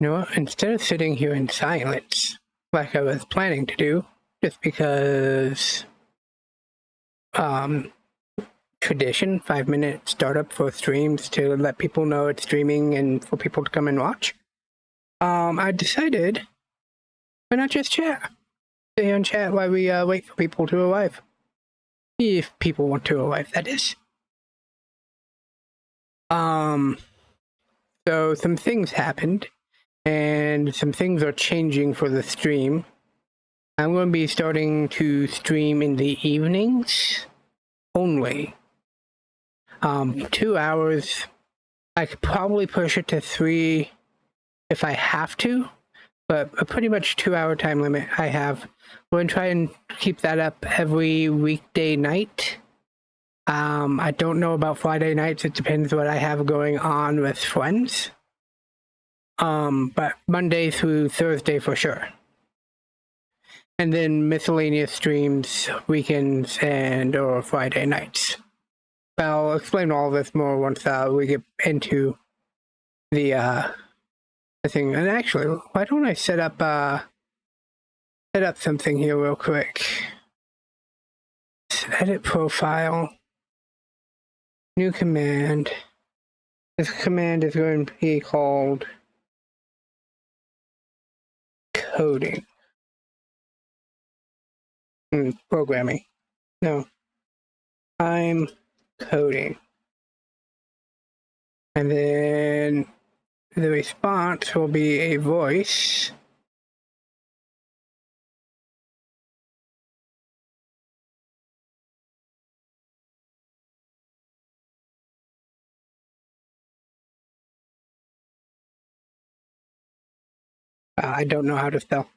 You know what? Instead of sitting here in silence, like I was planning to do, just because, tradition, 5-minute startup for streams to let people know it's streaming and for people to come and watch, I decided why not just chat? Stay on chat while we wait for people to arrive. If people want to arrive, that is. So some things happened, and some things are changing for the stream. I'm going to be starting to stream in the evenings only. 2 hours. I could probably push it to 3 if I have to, but a pretty much 2-hour time limit I have. We're going to try and keep that up every weekday night. I don't know about Friday nights. It depends what I have going on with friends. But Monday through Thursday for sure. And then miscellaneous streams, weekends, and or Friday nights. I'll explain all this more once we get into the thing. And actually, why don't I set up something here real quick? Edit profile. New command. This command is going to be called coding. Programming. No. I'm coding. And then the response will be a voice. I don't know how to spell.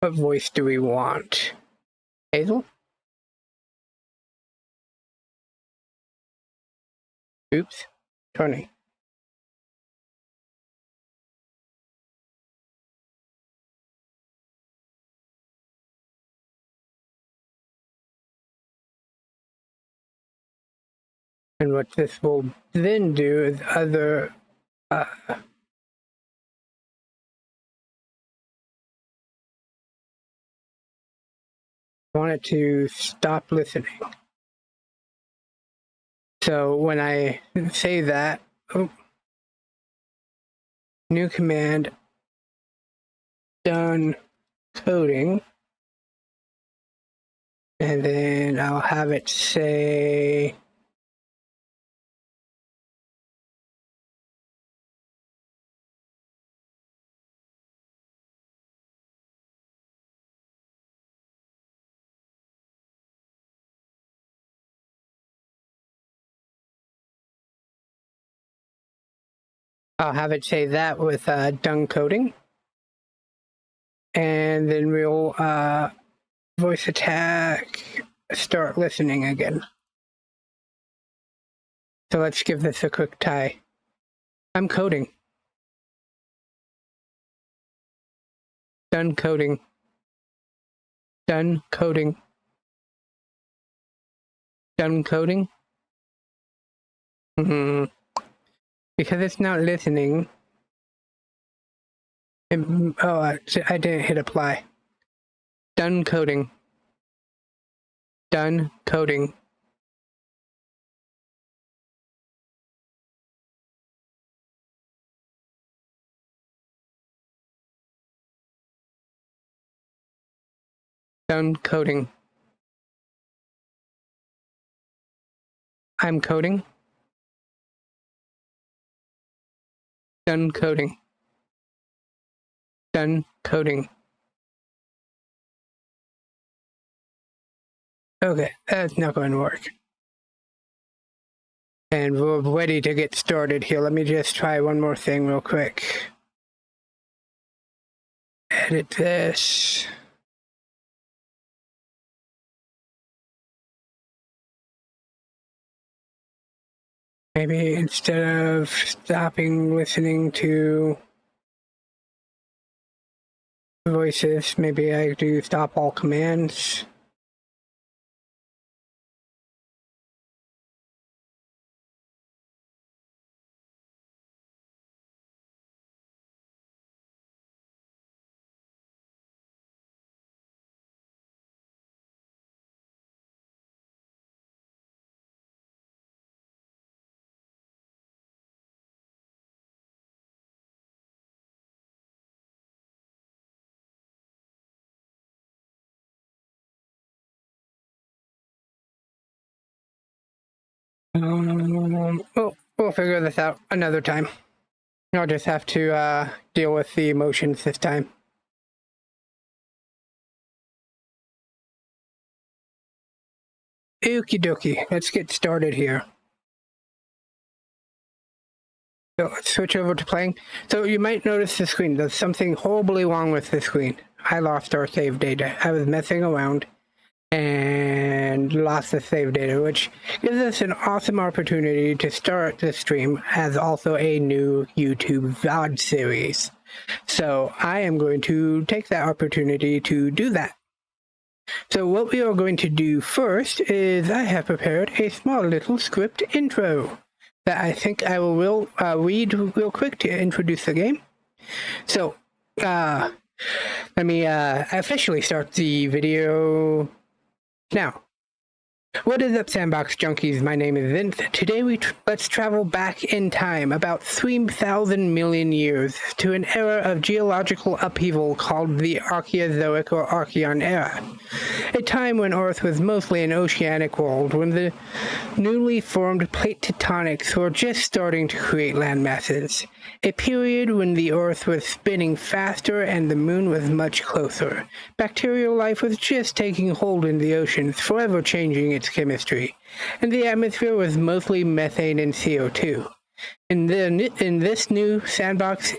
What voice do we want? Hazel? Oops. Tony. And what this will then do is other I want it to stop listening. So when I say that, new command, done coding, and then I'll have it say that with done coding, and then we'll voice attack, start listening again. So let's give this a quick try. I'm coding. Done coding. Done coding. Done coding. Because it's not listening. I didn't hit apply. Done coding. Done coding. Done coding. I'm coding. Done coding. Done coding. Okay, that's not going to work. And we're ready to get started here. Let me just try one more thing real quick. Edit this. Maybe instead of stopping listening to voices, maybe I do stop all commands. We'll figure this out another time. I'll just have to deal with the emotions this time. Okie dokie, let's get started here. So let's switch over to playing. So you might notice the screen. There's something horribly wrong with the screen. I lost our save data. I was messing around and lost the save data, which gives us an awesome opportunity to start the stream as also a new YouTube VOD series. So I am going to take that opportunity to do that. So what we are going to do first is I have prepared a small little script intro that I think I will read real quick to introduce the game. So let me officially start the video now. What is up, Sandbox junkies? My name is Zinth. Today let's travel back in time about 3,000 million years to an era of geological upheaval called the Archaeozoic or Archean era. A time when Earth was mostly an oceanic world, when the newly formed plate tectonics were just starting to create land masses. A period when the Earth was spinning faster and the moon was much closer. Bacterial life was just taking hold in the oceans, forever changing its chemistry, and the atmosphere was mostly methane and CO2. In this new Sandbox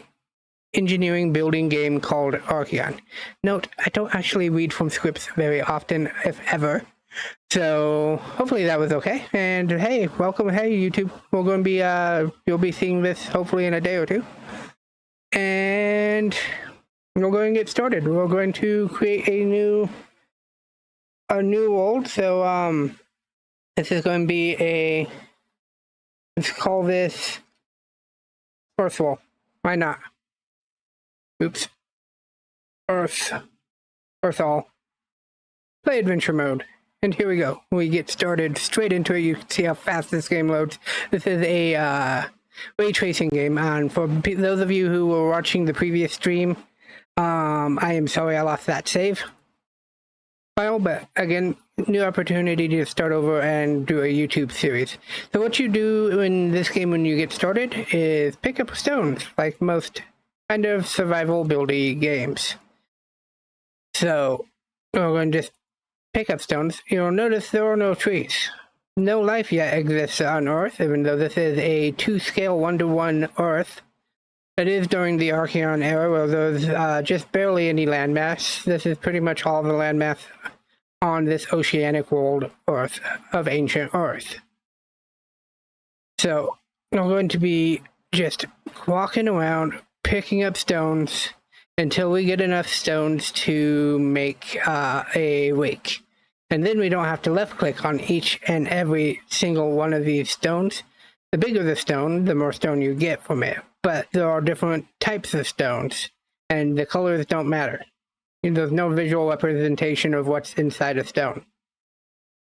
engineering building game called Archean. Note, I don't actually read from scripts very often, if ever. So hopefully that was okay. And hey, welcome, hey YouTube. We're going to be you'll be seeing this hopefully in a day or two. And we're going to get started. We're going to create a new world. So this is going to be let's call this Earth World. Why not? Oops. Earth all. Play adventure mode. And here we go. We get started straight into it. You can see how fast this game loads. This is a ray tracing game. And for those of you who were watching the previous stream, I am sorry I lost that save file. But again, new opportunity to start over and do a YouTube series. So what you do in this game when you get started is pick up stones, like most kind of survival buildy games. So we're going to just pick up stones. You'll notice there are no trees. No life yet exists on Earth, even though this is a 2-scale 1-to-1 Earth. It is during the Archean era where there's just barely any landmass. This is pretty much all the landmass on this oceanic world Earth of ancient Earth. So we're going to be just walking around, picking up stones until we get enough stones to make a wake. And then we don't have to left click on each and every single one of these stones. The bigger the stone, the more stone you get from it. But there are different types of stones, and the colors don't matter. There's no visual representation of what's inside a stone.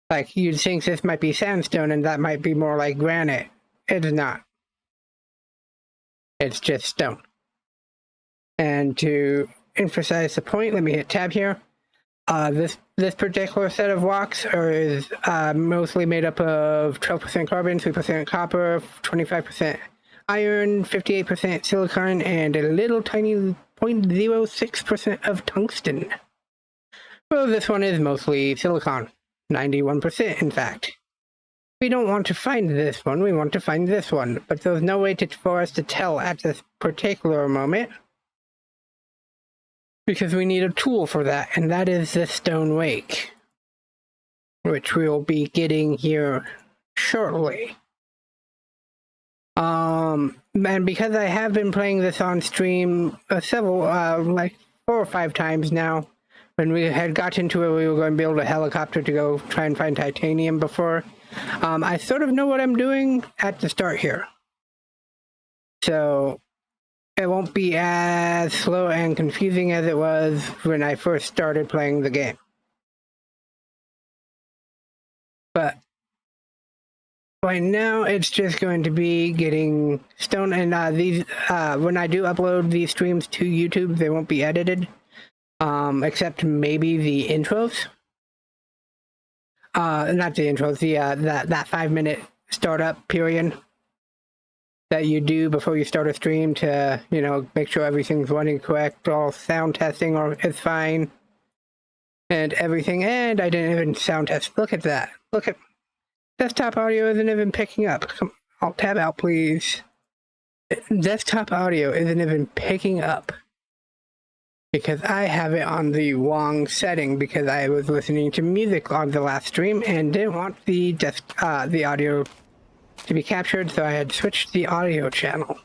Like, you'd think this might be sandstone and that might be more like granite. It's not. It's just stone. And to emphasize the point, let me hit tab here. This particular set of rocks is mostly made up of 12% carbon, 3% copper, 25% iron, 58% silicon, and a little tiny 0.06% of tungsten. Well, this one is mostly silicon, 91% in fact. We don't want to find this one, we want to find this one, but there's no way for us to tell at this particular moment, because we need a tool for that, and that is the stone wake, which we'll be getting here shortly. And because I have been playing this on stream several, like 4 or 5 times now, when we had got into it, we were going to build a helicopter to go try and find titanium before. I sort of know what I'm doing at the start here. So it won't be as slow and confusing as it was when I first started playing the game. But right now, it's just going to be getting stone, and when I do upload these streams to YouTube, they won't be edited, except maybe the intros. Not the intros, that 5-minute startup period that you do before you start a stream to, you know, make sure everything's running correct, all sound testing is fine, and everything. And I didn't even sound test. Look at that. Look at desktop audio isn't even picking up. Come, I'll tab out, please. Desktop audio isn't even picking up because I have it on the wrong setting because I was listening to music on the last stream and didn't want the audio to be captured, so I had switched the audio channel.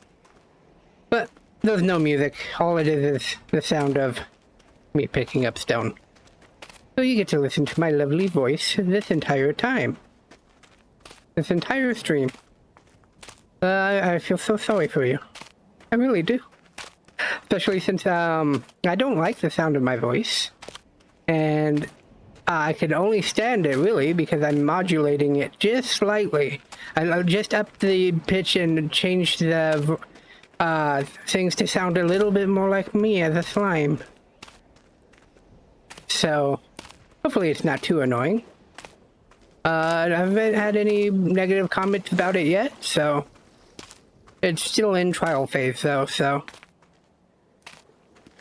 But there's no music. All it is the sound of me picking up stone. So you get to listen to my lovely voice this entire time. This entire stream. I feel so sorry for you. I really do. Especially since I don't like the sound of my voice. And I can only stand it, really, because I'm modulating it just slightly. I just up the pitch and change the things to sound a little bit more like me as a slime. So, hopefully it's not too annoying. I haven't had any negative comments about it yet, so it's still in trial phase, though, so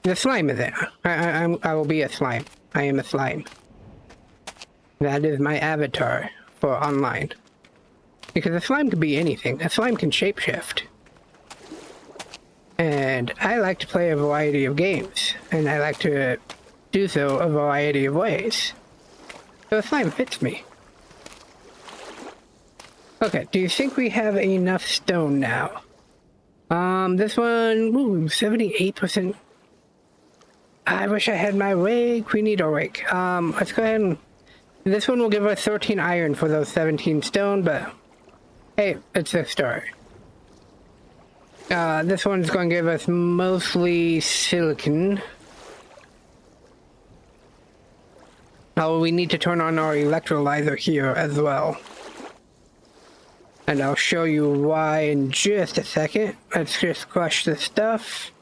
the slime is there. I will be a slime. I am a slime. That is my avatar for online. Because a slime could be anything. A slime can shapeshift. And I like to play a variety of games, and I like to do so a variety of ways. So a slime fits me. Okay, do you think we have enough stone now? This one, ooh, 78%. I wish I had my rake. We need a rake. Let's go ahead and... This one will give us 13 iron for those 17 stone, but... Hey, it's a start. This one's going to give us mostly silicon. Oh, we need to turn on our electrolyzer here as well. And I'll show you why in just a second. Let's just crush this stuff.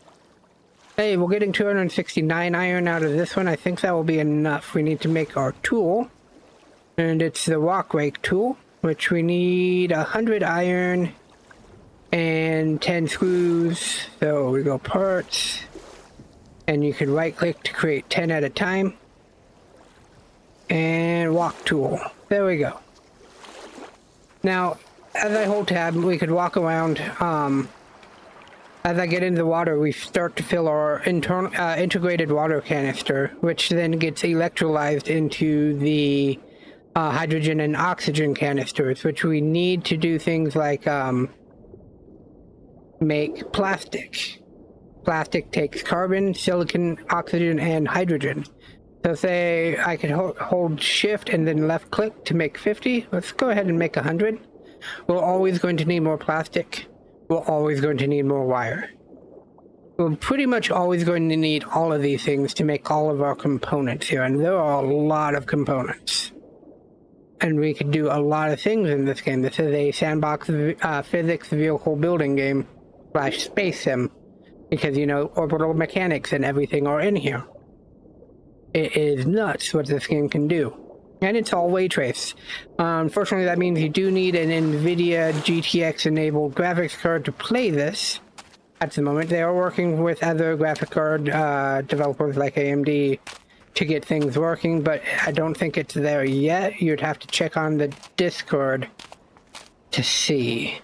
Hey, we're getting 269 iron out of this one. I think that will be enough. We need to make our tool. And it's the rock rake tool, which we need 100 iron and 10 screws. So we go parts. And you can right click to create 10 at a time. And walk tool. There we go. Now, as I hold tab, we could walk around. As I get into the water, we start to fill our integrated water canister, which then gets electrolyzed into the hydrogen and oxygen canisters, which we need to do things like make plastic. Plastic takes carbon, silicon, oxygen, and hydrogen. So say I could hold shift and then left click to make 50. Let's go ahead and make 100. We're always going to need more plastic. We're always going to need more wire. We're pretty much always going to need all of these things to make all of our components here, and there are a lot of components. And we could do a lot of things in this game. This is a sandbox physics vehicle building game / space sim, because, you know, orbital mechanics and everything are in here. It is nuts what this game can do. And it's all ray trace. Unfortunately, that means you do need an NVIDIA GTX enabled graphics card to play this. At the moment, they are working with other graphic card developers like AMD to get things working, but I don't think it's there yet. You'd have to check on the Discord to see.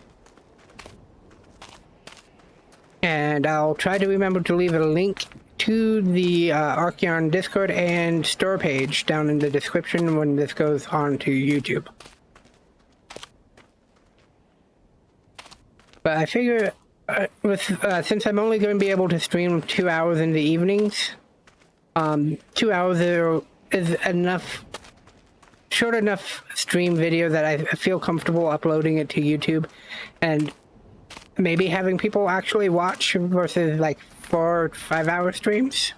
And I'll try to remember to leave a link to the Archean Discord and store page down in the description when this goes on to YouTube. But I figure since I'm only going to be able to stream 2 hours in the evenings, 2 hours is enough, short enough stream video that I feel comfortable uploading it to YouTube, and maybe having people actually watch versus like 4 or 5 hour streams.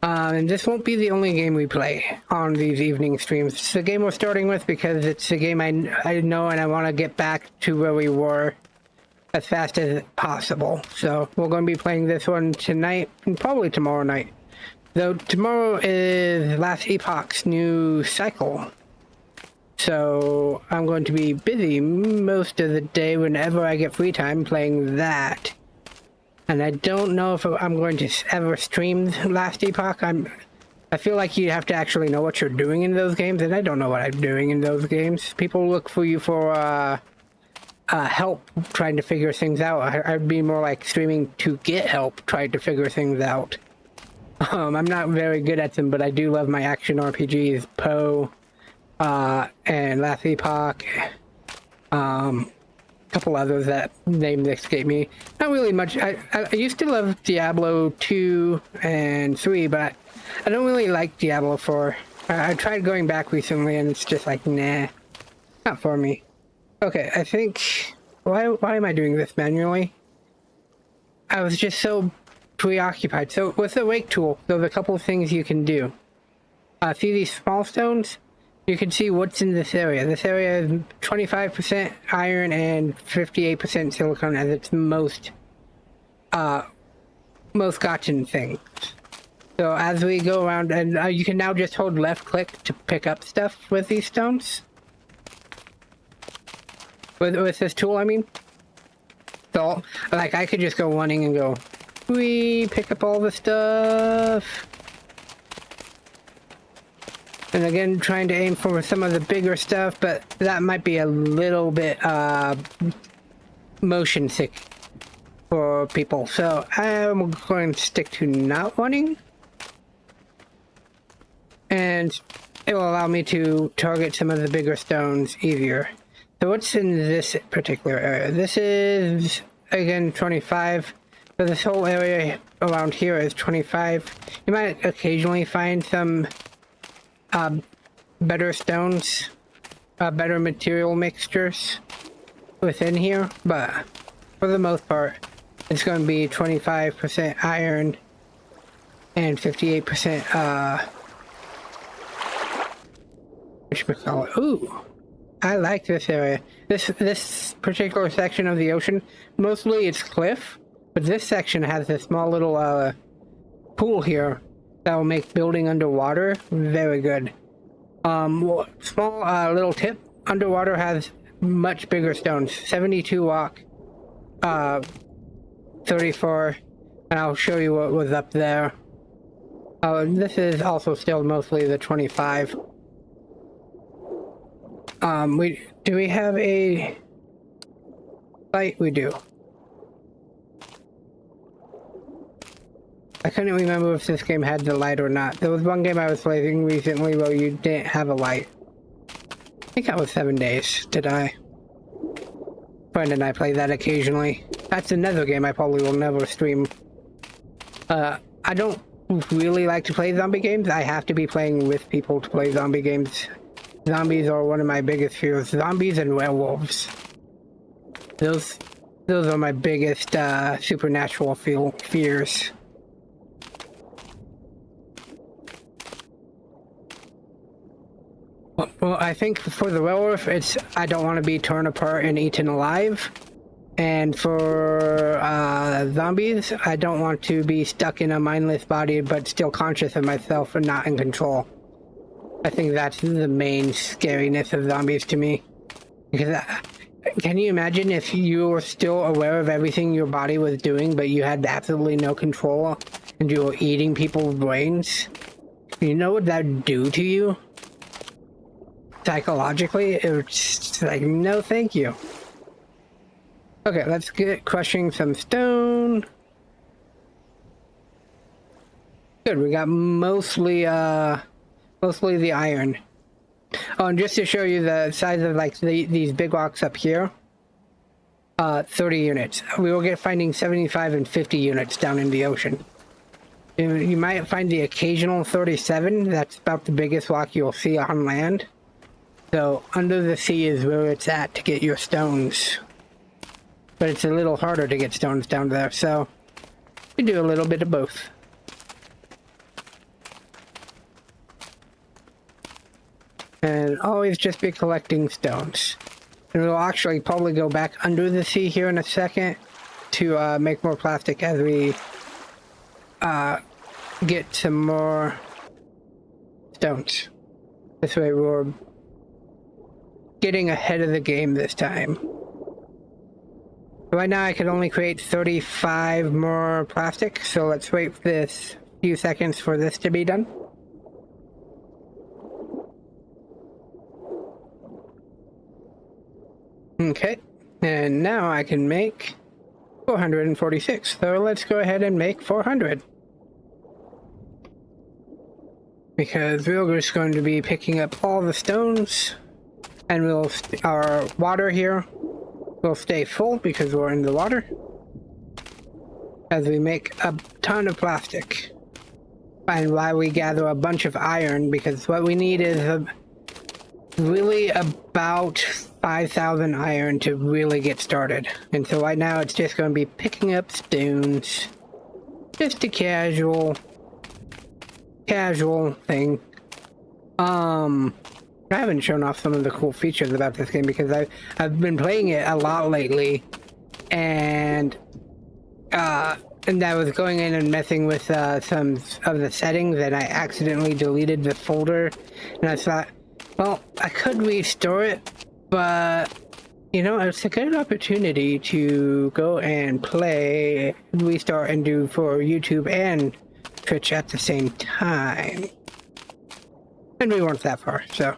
And this won't be the only game we play on these evening streams. It's the game we're starting with because it's a game I know and I want to get back to where we were as fast as possible. So we're going to be playing this one tonight and probably tomorrow night. Though tomorrow is Last Epoch's new cycle. So I'm going to be busy most of the day whenever I get free time playing that. And I don't know if I'm going to ever stream Last Epoch. I feel like you have to actually know what you're doing in those games, and I don't know what I'm doing in those games. People look for you for help trying to figure things out. I'd be more like streaming to get help trying to figure things out. I'm not very good at them, but I do love my action RPGs, Poe, and Last Epoch. Couple others that names escape me. Not really much. I used to love Diablo 2 and 3, but I don't really like Diablo 4. I tried going back recently and it's just like, nah, not for me. Okay, I think, why am I doing this manually? I was just so preoccupied. So with the wake tool, there's a couple of things you can do. See these small stones? You can see what's in this area. This area is 25% iron and 58% silicon as its most gotten thing. So as we go around, and you can now just hold left click to pick up stuff with these stones. With this tool, I mean. So, like, I could just go running and go, whee, pick up all the stuff. And again, trying to aim for some of the bigger stuff, but that might be a little bit motion sick for people. So I'm going to stick to not running. And it will allow me to target some of the bigger stones easier. So what's in this particular area? This is, again, 25. So this whole area around here is 25. You might occasionally find some better stones, better material mixtures within here, but for the most part, it's going to be 25% iron and 58%, whatchamacallit. Ooh, I like this area. This particular section of the ocean, mostly it's cliff, but this section has a small little pool here that will make building underwater very good. Small little tip, underwater has much bigger stones, 72 rock, 34, and I'll show you what was up there. This is also still mostly the 25. Do we have a light? We do. I couldn't remember if this game had the light or not. There was one game I was playing recently where you didn't have a light. I think that was 7 Days, did I? Friend and I play that occasionally. That's another game I probably will never stream. I don't really like to play zombie games. I have to be playing with people to play zombie games. Zombies are one of my biggest fears. Zombies and werewolves. Those are my biggest supernatural fears. Well, I think for the werewolf, it's I don't want to be torn apart and eaten alive. And for zombies, I don't want to be stuck in a mindless body but still conscious of myself and not in control. I think that's the main scariness of zombies to me. Because can you imagine if you were still aware of everything your body was doing but you had absolutely no control and you were eating people's brains? You know what that would do to you? Psychologically, it's like, no thank you. Okay, let's get crushing some stone. Good, we got mostly the iron. Oh, and just to show you the size of like these big rocks up here, 30 units. We will get finding 75 and 50 units down in the ocean. You might find the occasional 37. That's about the biggest rock you'll see on land. So under the sea is where it's at to get your stones. But it's a little harder to get stones down there, so we do a little bit of both. And always just be collecting stones. And we'll actually probably go back under the sea here in a second to make more plastic as we get some more stones. This way we're getting ahead of the game this time. Right now I can only create 35 more plastic, so let's wait for this few seconds for this to be done. Okay, and now I can make 446, so let's go ahead and make 400. Because we're just going to be picking up all the stones, and our water here will stay full because we're in the water, as we make a ton of plastic. And while we gather a bunch of iron, because what we need is really about 5,000 iron to really get started. And so right now it's just going to be picking up stones. Just a casual thing. I haven't shown off some of the cool features about this game because I've been playing it a lot lately, and I was going in and messing with some of the settings, and I accidentally deleted the folder, and I thought, well, I could restore it, but you know, it's a good opportunity to go and play, restart, and do for YouTube and Twitch at the same time. And we weren't that far, so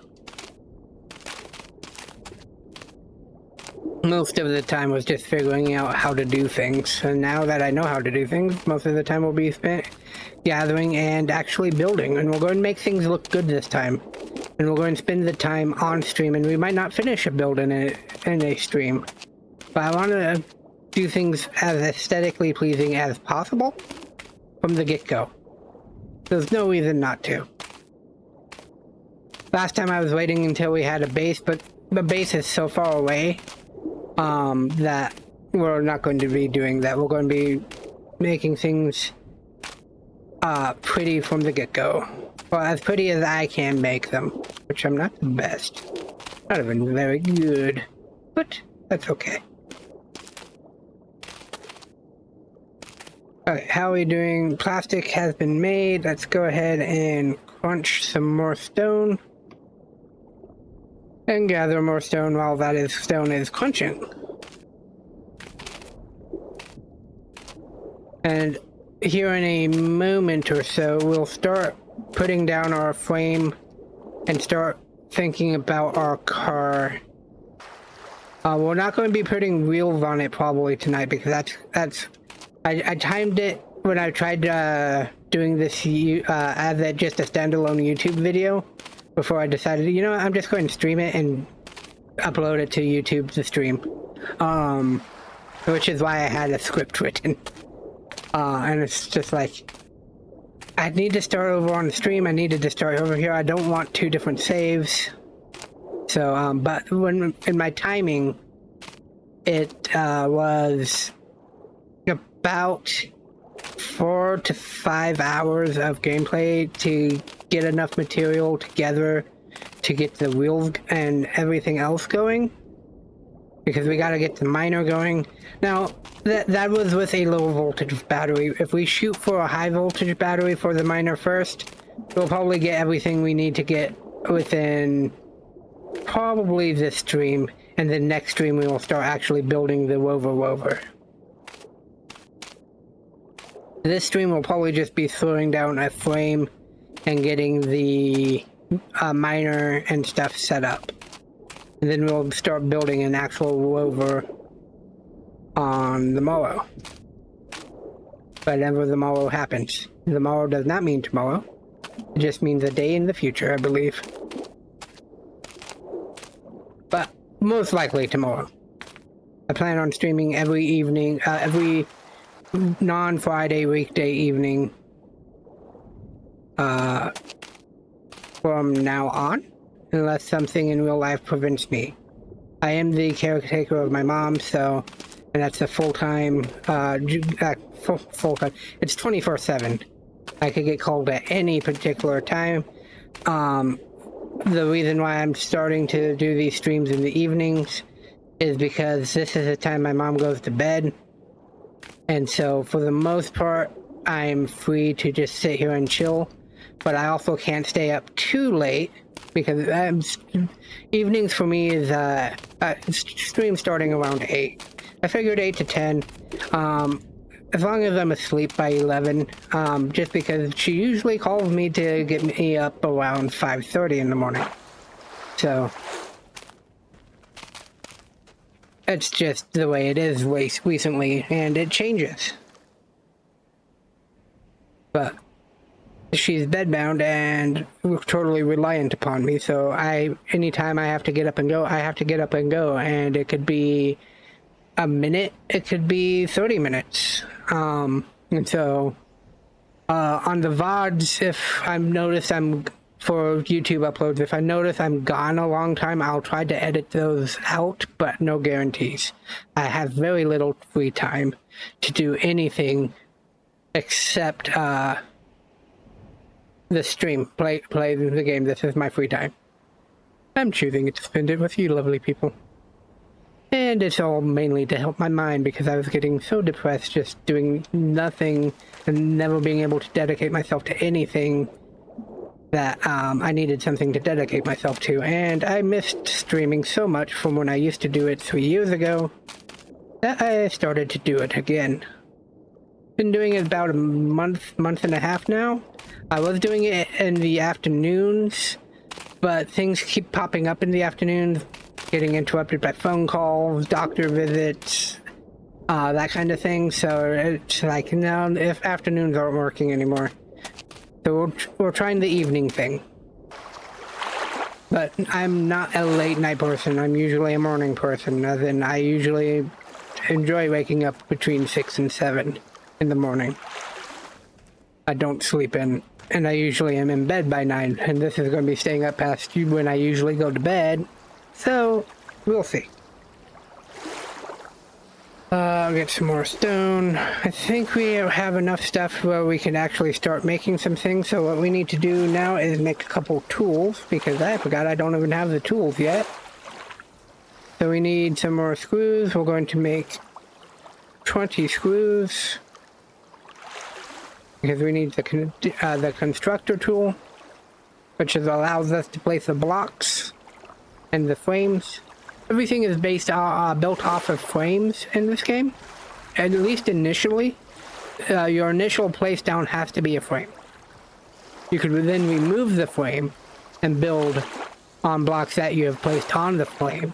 most of the time was just figuring out how to do things. And now that I know how to do things, most of the time will be spent gathering and actually building. And we'll go and make things look good this time. And we'll go and spend the time on stream, and we might not finish a build in a stream. But I want to do things as aesthetically pleasing as possible from the get-go. There's no reason not to. Last time I was waiting until we had a base, but the base is so far away that we're not going to be doing that. We're going to be making things pretty from the get-go. Well, as pretty as I can make them, which I'm not the best. Not even very good, but that's okay. Okay, how are we doing? Plastic has been made. Let's go ahead and crunch some more stone. And gather more stone while stone is crunching. And here in a moment or so, we'll start putting down our frame and start thinking about our car. We're not going to be putting wheels on it probably tonight, because I timed it when I tried doing this as just a standalone YouTube video before I decided, you know what, I'm just going to stream it and upload it to YouTube to stream. Which is why I had a script written. And it's just like, I need to start over on the stream, I needed to start over here, I don't want two different saves. So, but when in my timing, it was about 4 to 5 hours of gameplay to get enough material together to get the wheels and everything else going, because we got to get the miner going. Now that was with a low voltage battery. If we shoot for a high voltage battery for the miner first, we'll probably get everything we need to get within probably this stream, and the next stream we will start actually building the rover. This stream will probably just be throwing down a frame and getting the miner and stuff set up. And then we'll start building an actual rover on the morrow. Whenever the morrow happens. The morrow does not mean tomorrow. It just means a day in the future, I believe. most likely tomorrow. I plan on streaming every evening, every non-Friday weekday evening from now on, unless something in real life prevents me. I am the caretaker of my mom, so, and that's a full-time, full-time, it's 24/7. I could get called at any particular time. The reason why I'm starting to do these streams in the evenings is because this is the time my mom goes to bed. And so for the most part, I'm free to just sit here and chill. But I also can't stay up too late because evenings for me is stream starting around 8. I figured 8 to 10. As long as I'm asleep by 11, just because she usually calls me to get me up around 5:30 in the morning. So it's just the way it is recently, and it changes. But she's bedbound and totally reliant upon me, so anytime I have to get up and go, I have to get up and go, and it could be a minute, it could be 30 minutes. And so, on the VODs, if for YouTube uploads, if I notice I'm gone a long time, I'll try to edit those out, but no guarantees. I have very little free time to do anything except, the stream, play the game. This is my free time. I'm choosing to spend it with you lovely people. And it's all mainly to help my mind, because I was getting so depressed just doing nothing and never being able to dedicate myself to anything that I needed something to dedicate myself to. And I missed streaming so much from when I used to do it 3 years ago that I started to do it again. Been doing it about a month and a half now. I was doing it in the afternoons, but things keep popping up in the afternoons, getting interrupted by phone calls, doctor visits, that kind of thing. So it's like, now if afternoons aren't working anymore. So we're trying the evening thing. But I'm not a late night person. I'm usually a morning person, as in I usually enjoy waking up between 6 and 7 in the morning. I don't sleep in, and I usually am in bed by 9, and this is going to be staying up past when I usually go to bed. So, we'll see. I'll get some more stone. I think we have enough stuff where we can actually start making some things. So what we need to do now is make a couple tools, because I forgot I don't even have the tools yet. So we need some more screws. We're going to make 20 screws, because we need the constructor tool, which allows us to place the blocks and the frames. Everything is built off of frames in this game, at least initially. Your initial place down has to be a frame. You could then remove the frame and build on blocks that you have placed on the frame,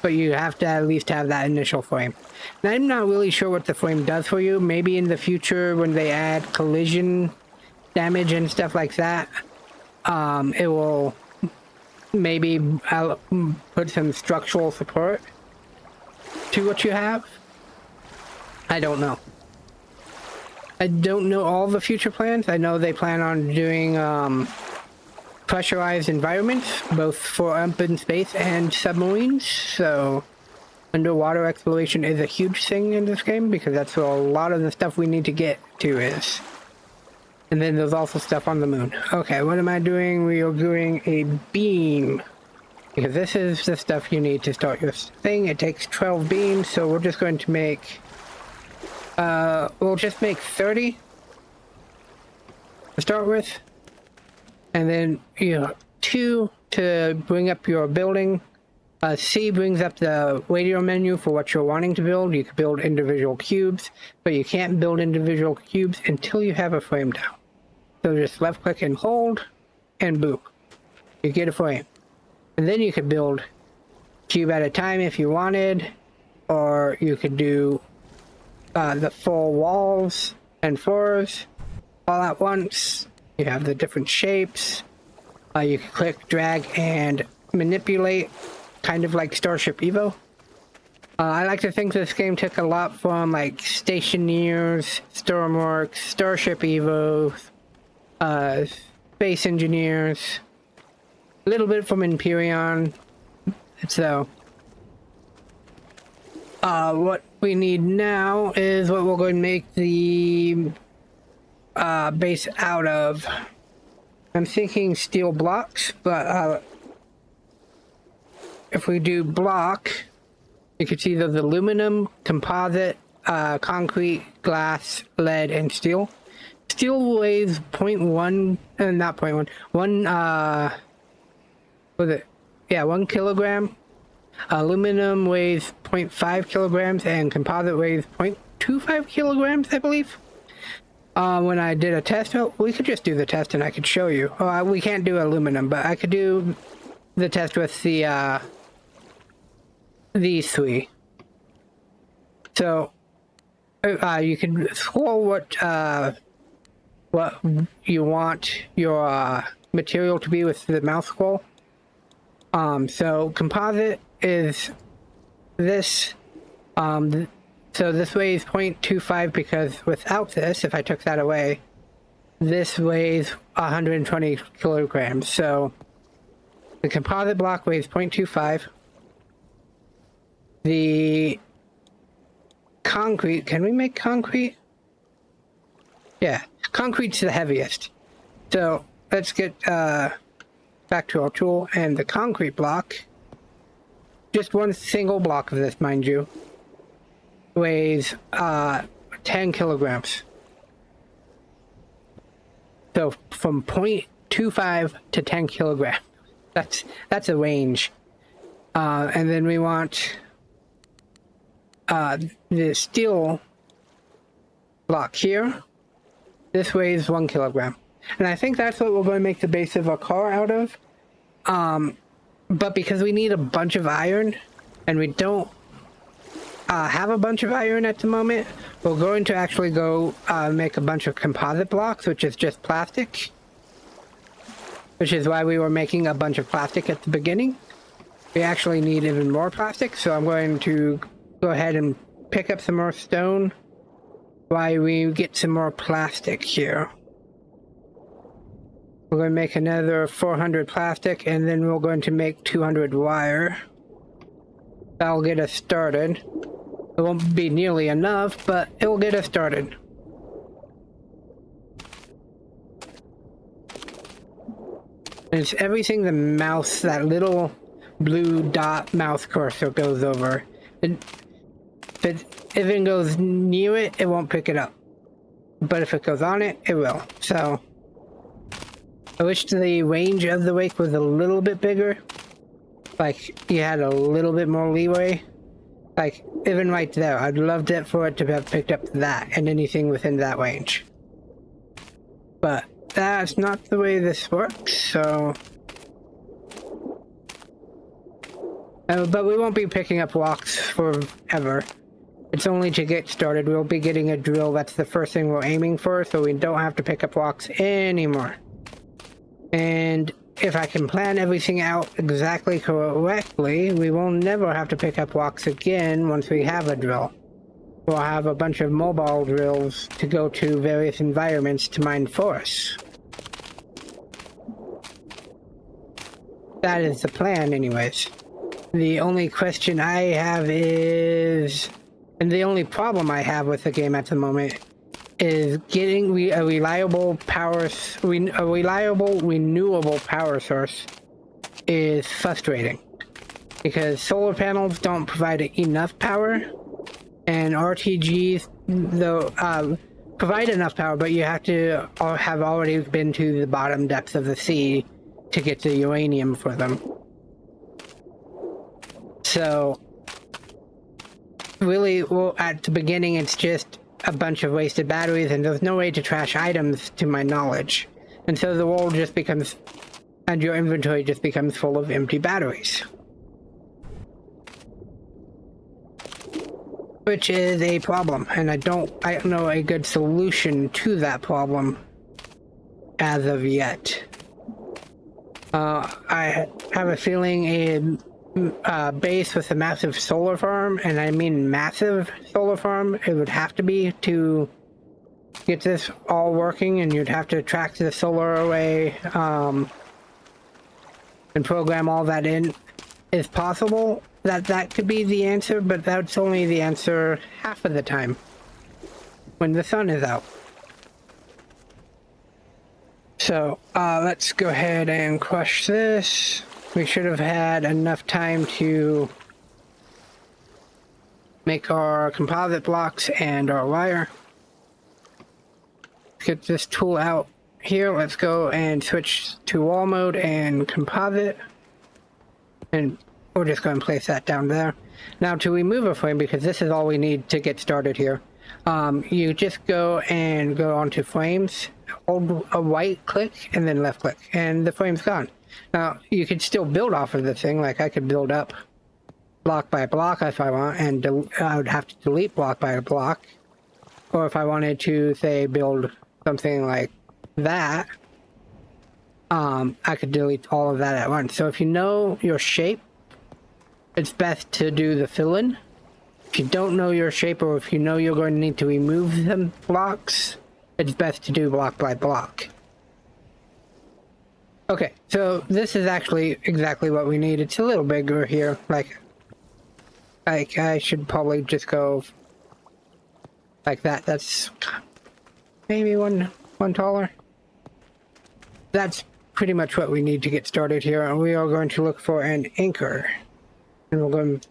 but you have to at least have that initial frame. And I'm not really sure what the frame does for you. Maybe in the future when they add collision damage and stuff like that, it will maybe put some structural support to what you have. I don't know. I don't know all the future plans. I know they plan on doing pressurized environments, both for open space and submarines. So underwater exploration is a huge thing in this game, because that's where a lot of the stuff we need to get to is. And then there's also stuff on the moon. Okay, what am I doing? We are doing a beam, because this is the stuff you need to start your thing. It takes 12 beams, so we're just going to make, we'll just make 30 to start with. And then, 2 to bring up your building. C brings up the radio menu for what you're wanting to build. You can build individual cubes, but you can't build individual cubes until you have a frame down. So just left click and hold, and boom, you get a frame. And then you could build cube at a time if you wanted, or you could do the full walls and floors all at once. You have the different shapes. You can click, drag, and manipulate kind of like Starship Evo. I like to think this game took a lot from like Stationeers, Stormworks, Starship Evo, Space Engineers, a little bit from Empyrean. So, what we need now is what we're going to make the base out of. I'm thinking steel blocks, but if we do block, you can see there's aluminum, composite, concrete, glass, lead, and steel. Steel weighs 0.1, not 0.1, 1 kilogram. Aluminum weighs 0.5 kilograms, and composite weighs 0.25 kilograms, I believe. When I did a test, we could just do the test and I could show you. We can't do aluminum, but I could do the test with the, these three. So, you can scroll what you want your material to be with the mouse scroll. So composite is this. So this weighs 0.25 because without this, if I took that away, this weighs 120 kilograms. So the composite block weighs 0.25. The concrete, can we make concrete? Yeah, concrete's the heaviest. So let's get back to our tool, and the concrete block, just one single block of this, mind you, weighs 10 kilograms. So from 0.25 to 10 kilograms. That's a range. And then we want the steel block here. This weighs 1 kilogram. And I think that's what we're going to make the base of our car out of. But because we need a bunch of iron, and we don't have a bunch of iron at the moment, we're going to actually go make a bunch of composite blocks, which is just plastic. Which is why we were making a bunch of plastic at the beginning. We actually need even more plastic, so I'm going to go ahead and pick up some more stone while we get some more plastic here. We're going to make another 400 plastic, and then we're going to make 200 wire. That'll get us started. It won't be nearly enough, but it will get us started. And it's everything the mouse, that little blue dot mouse cursor goes over. And if it goes near it, it won't pick it up. But if it goes on it, it will. So I wish the range of the wake was a little bit bigger. Like, you had a little bit more leeway. Like, even right there, I'd loved it for it to have picked up that and anything within that range. But that's not the way this works, so... but we won't be picking up walks forever. It's only to get started. We'll be getting a drill. That's the first thing we're aiming for, so we don't have to pick up walks anymore. And if I can plan everything out exactly correctly, we will never have to pick up walks again once we have a drill. We'll have a bunch of mobile drills to go to various environments to mine forests. That is the plan anyways. The only question I have is, and the only problem I have with the game at the moment, is getting a reliable renewable power source is frustrating. Because solar panels don't provide enough power, and RTGs, though, provide enough power, but you have to have already been to the bottom depths of the sea to get the uranium for them. So, really, well, at the beginning, it's just a bunch of wasted batteries, and there's no way to trash items, to my knowledge. And so the world just becomes, and your inventory just becomes full of empty batteries. Which is a problem, and I don't know a good solution to that problem as of yet. I have a feeling a base with a massive solar farm, and I mean massive solar farm, it would have to be to get this all working, and you'd have to track the solar array and program all that in. Is possible that could be the answer, but that's only the answer half of the time when the sun is out. So let's go ahead and crush this. We should have had enough time to make our composite blocks and our wire. Let's get this tool out here. Let's go and switch to wall mode and composite. And we're just going to place that down there. Now to remove a frame, because this is all we need to get started here, you just go onto frames, hold a right click and then left click, and the frame's gone. Now you could still build off of the thing, like I could build up block by block if I want, and I would have to delete block by block. Or if I wanted to, say, build something like that, I could delete all of that at once. So if you know your shape, it's best to do the fill-in. If you don't know your shape, or if you know you're going to need to remove some blocks, it's best to do block by block. Okay, so this is actually exactly what we need. It's a little bigger here. Like I should probably just go like that. That's maybe one taller. That's pretty much what we need to get started here. And we are going to look for an anchor. And we're going to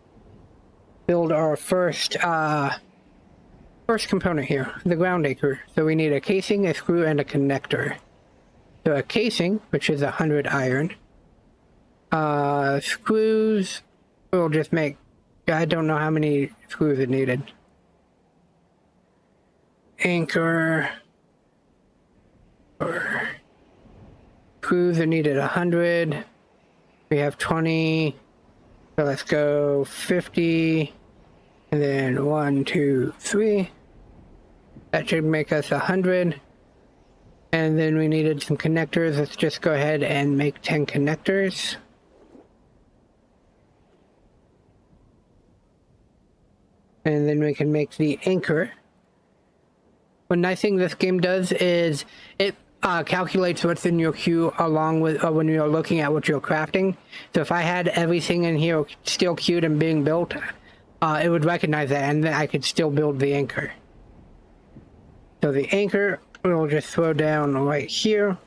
build our first component here, the ground anchor. So we need a casing, a screw, and a connector. So a casing, which is 100 iron. Screws, we'll just make, I don't know how many screws it needed. Anchor, screws are needed 100. We have 20. So let's go 50. And then 1, 2, 3. That should make us 100. And then we needed some connectors. Let's just go ahead and make 10 connectors. And then we can make the anchor. One nice thing this game does is it calculates what's in your queue along with when you're looking at what you're crafting. So if I had everything in here still queued and being built, it would recognize that, and then I could still build the anchor. So the anchor, we'll just throw down right here.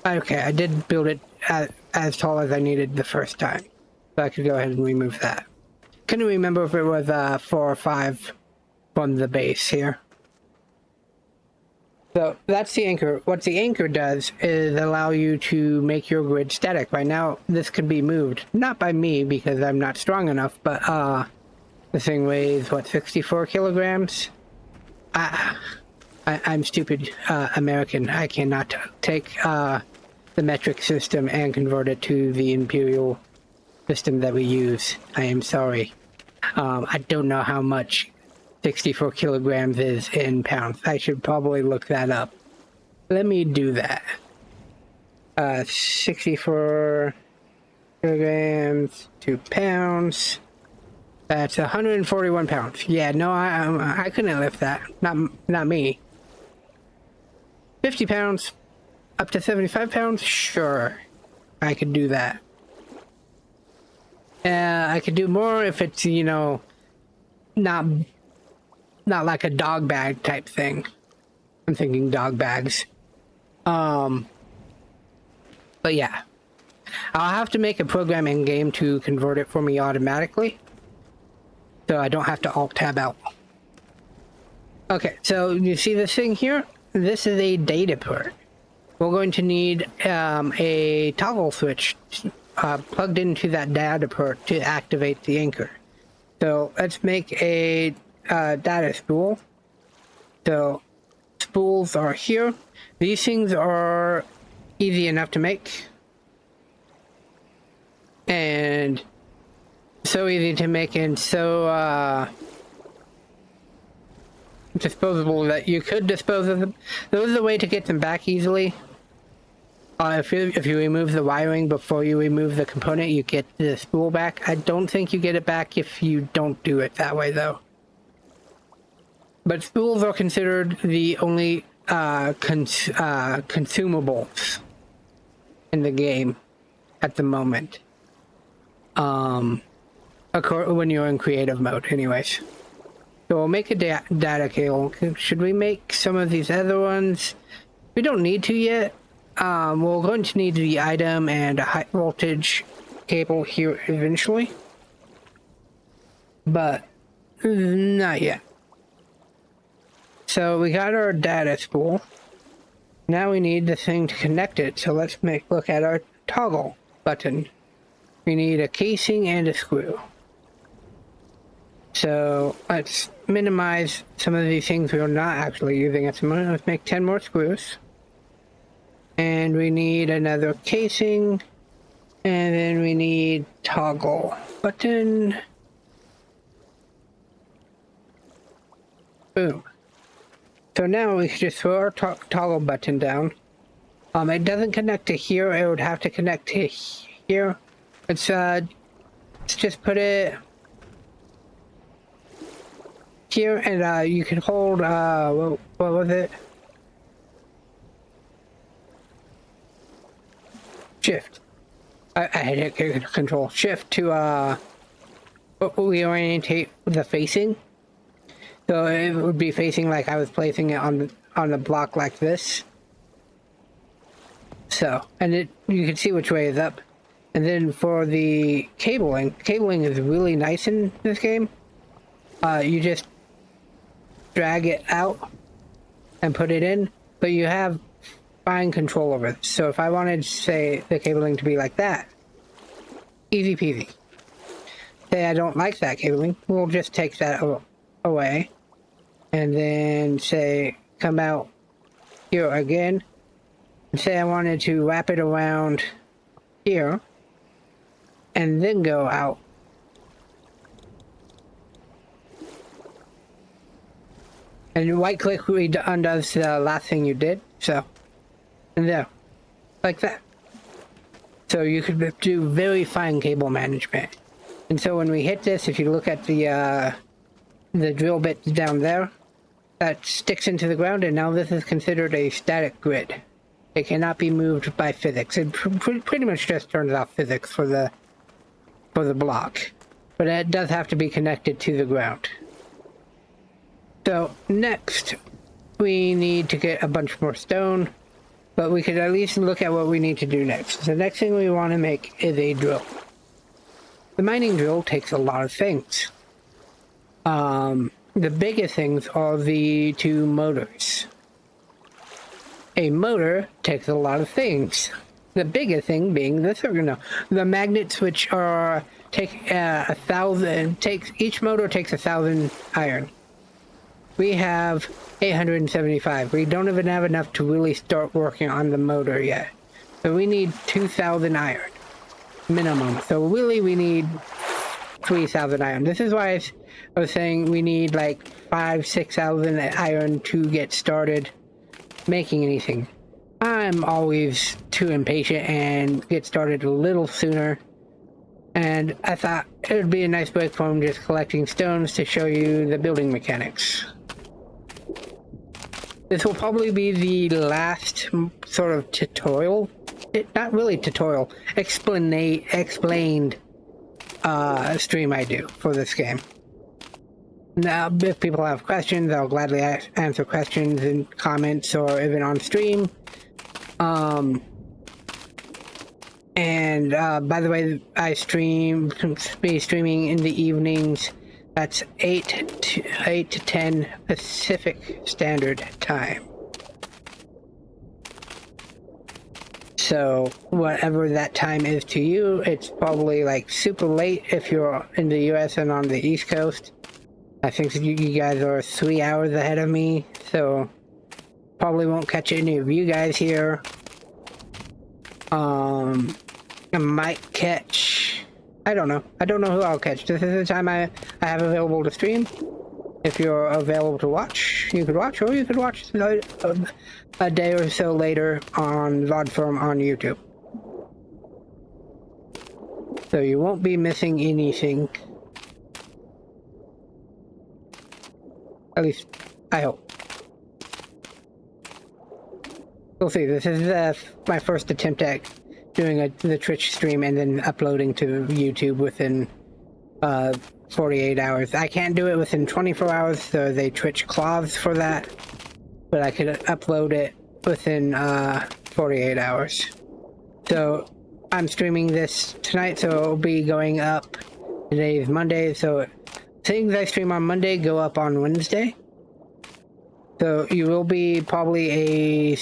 Okay, I did build it as tall as I needed the first time. So I could go ahead and remove that. Couldn't remember if it was 4 or 5 from the base here. So that's the anchor. What the anchor does is allow you to make your grid static. Right now, this could be moved. Not by me, because I'm not strong enough, but the thing weighs, what, 64 kilograms? I'm stupid American. I cannot take the metric system and convert it to the imperial system that we use. I am sorry. I don't know how much 64 kilograms is in pounds. I should probably look that up. Let me do that. 64 kilograms to pounds. That's 141 pounds. Yeah, no, I couldn't lift that. Not me. 50 pounds, up to 75 pounds? Sure, I could do that. I could do more if it's, you know, not like a dog bag type thing. I'm thinking dog bags. But yeah. I'll have to make a program in game to convert it for me automatically, so I don't have to alt-tab out. Okay, so you see this thing here? This is a data port. We're going to need a toggle switch plugged into that data port to activate the anchor. So let's make a data spool. So spools are here. These things are easy enough to make, and so easy to make, and so disposable that you could dispose of them. There is a way to get them back easily. If you remove the wiring before you remove the component, you get the spool back. I don't think you get it back if you don't do it that way, though. But spools are considered the only consumables in the game at the moment. When you're in creative mode, anyways. So we'll make a data cable. Should we make some of these other ones? We don't need to yet. We're going to need the item and a high voltage cable here eventually. But not yet. So we got our data spool. Now we need the thing to connect it. So let's look at our toggle button. We need a casing and a screw. So let's minimize some of these things we're not actually using at the moment. Let's make 10 more screws. And we need another casing. And then we need toggle button. Boom. So now we can just throw our toggle button down. It doesn't connect to here. It would have to connect to here. Let's just put it here, and you can hold, what was it? Shift. I hit control. Shift to, reorientate the facing. So it would be facing like I was placing it on the block like this. So, and you can see which way is up. And then for the cabling is really nice in this game. You just drag it out and put it in, but you have fine control over it. So if I wanted, say, the cabling to be like that, easy peasy. Say I don't like that cabling, we'll just take that away. And then say, come out here again. And say I wanted to wrap it around here. And then go out. And right click undoes the last thing you did. So, and there. Like that. So you could do very fine cable management. And so when we hit this, if you look at the drill bit down there, that sticks into the ground, and now this is considered a static grid. It cannot be moved by physics. It pretty much just turns off physics for the block. But it does have to be connected to the ground. So next, we need to get a bunch more stone, but we could at least look at what we need to do next. The next thing we want to make is a drill. The mining drill takes a lot of things. The biggest things are the two motors. A motor takes a lot of things. The biggest thing being the servo. The magnets, which are each motor takes 1,000 iron. We have 875. We don't even have enough to really start working on the motor yet. So we need 2,000 iron minimum. So really we need 3,000 iron. This is why I was saying we need like 5,000-6,000 iron to get started making anything. I'm always too impatient and get started a little sooner. And I thought it would be a nice break from just collecting stones to show you the building mechanics. This will probably be the last sort of tutorial. Not really tutorial. Explained stream I do for this game. Now, if people have questions, I'll gladly answer questions in comments or even on stream. And by the way, I be streaming in the evenings. That's 8 to 10 Pacific Standard Time. So whatever that time is to you, it's probably like super late if you're in the US and on the East Coast. I think you guys are 3 hours ahead of me, so probably won't catch any of you guys here. I might catch, I don't know who I'll catch. This is the time I have available to stream. If you're available to watch, You could watch, or you could watch a day or so later on VOD form on YouTube. So you won't be missing anything. At least, I hope. We'll see. This is my first attempt at doing the Twitch stream and then uploading to YouTube within 48 hours. I can't do it within 24 hours, so they Twitch clause for that. But I could upload it within 48 hours. So I'm streaming this tonight, so it'll be going up. Today is Monday, so things I stream on Monday go up on Wednesday. So you will be probably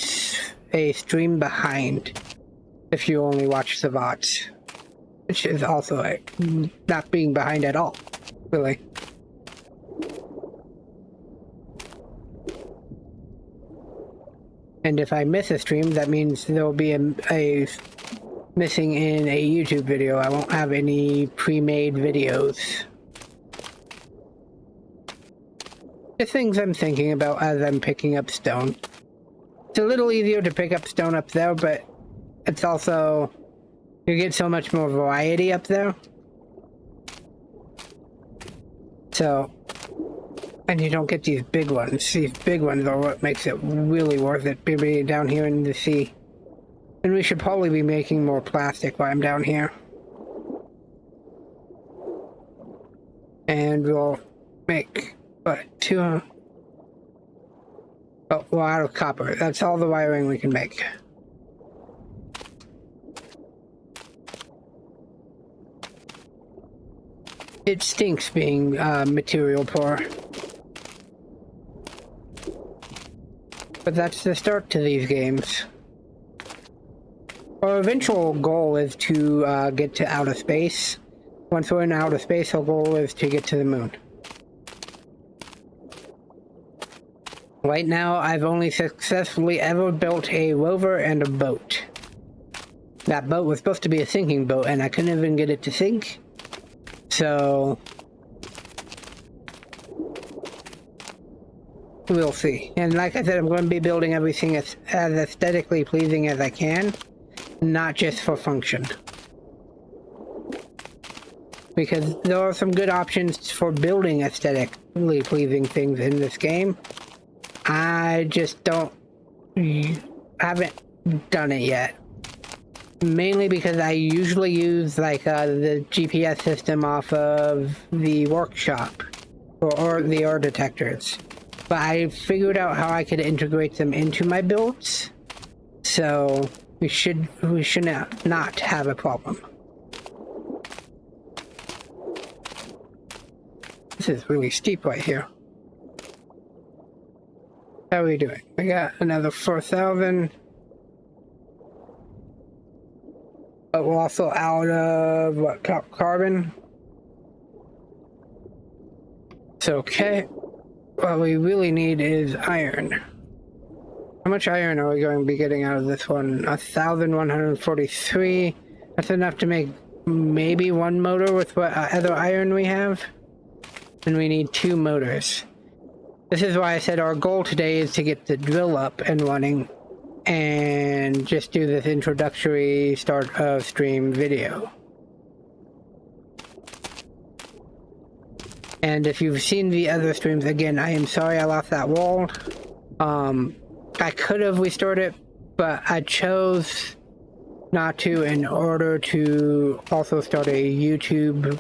a stream behind if you only watch the VODs. Which is also like not being behind at all, really. And if I miss a stream, that means there'll be a missing in a YouTube video. I won't have any pre-made videos. The things I'm thinking about as I'm picking up stone. It's a little easier to pick up stone up there, but it's also, you get so much more variety up there. So, and you don't get these big ones. These big ones are what makes it really worth it, being down here in the sea. And we should probably be making more plastic while I'm down here. And we'll make, what, oh, we're out of copper. That's all the wiring we can make. It stinks being material poor. But that's the start to these games. Our eventual goal is to get to outer space. Once we're in outer space, our goal is to get to the moon. Right now, I've only successfully ever built a rover and a boat. That boat was supposed to be a sinking boat, and I couldn't even get it to sink. So we'll see. And like I said, I'm going to be building everything as aesthetically pleasing as I can, not just for function. Because there are some good options for building aesthetically pleasing things in this game. I just haven't done it yet. Mainly because I usually use like the GPS system off of the workshop or the ore detectors. But I figured out how I could integrate them into my builds. So we should not have a problem. This is really steep right here. How are we doing? We got another 4,000. But we're also out of, what, carbon? It's okay. What we really need is iron. How much iron are we going to be getting out of this one? 1,143. That's enough to make maybe one motor with what other iron we have. And we need 2 motors. This is why I said our goal today is to get the drill up and running and just do this introductory start of stream video. And if you've seen the other streams, again, I am sorry I lost that wall. I could have restored it, but I chose not to in order to also start a YouTube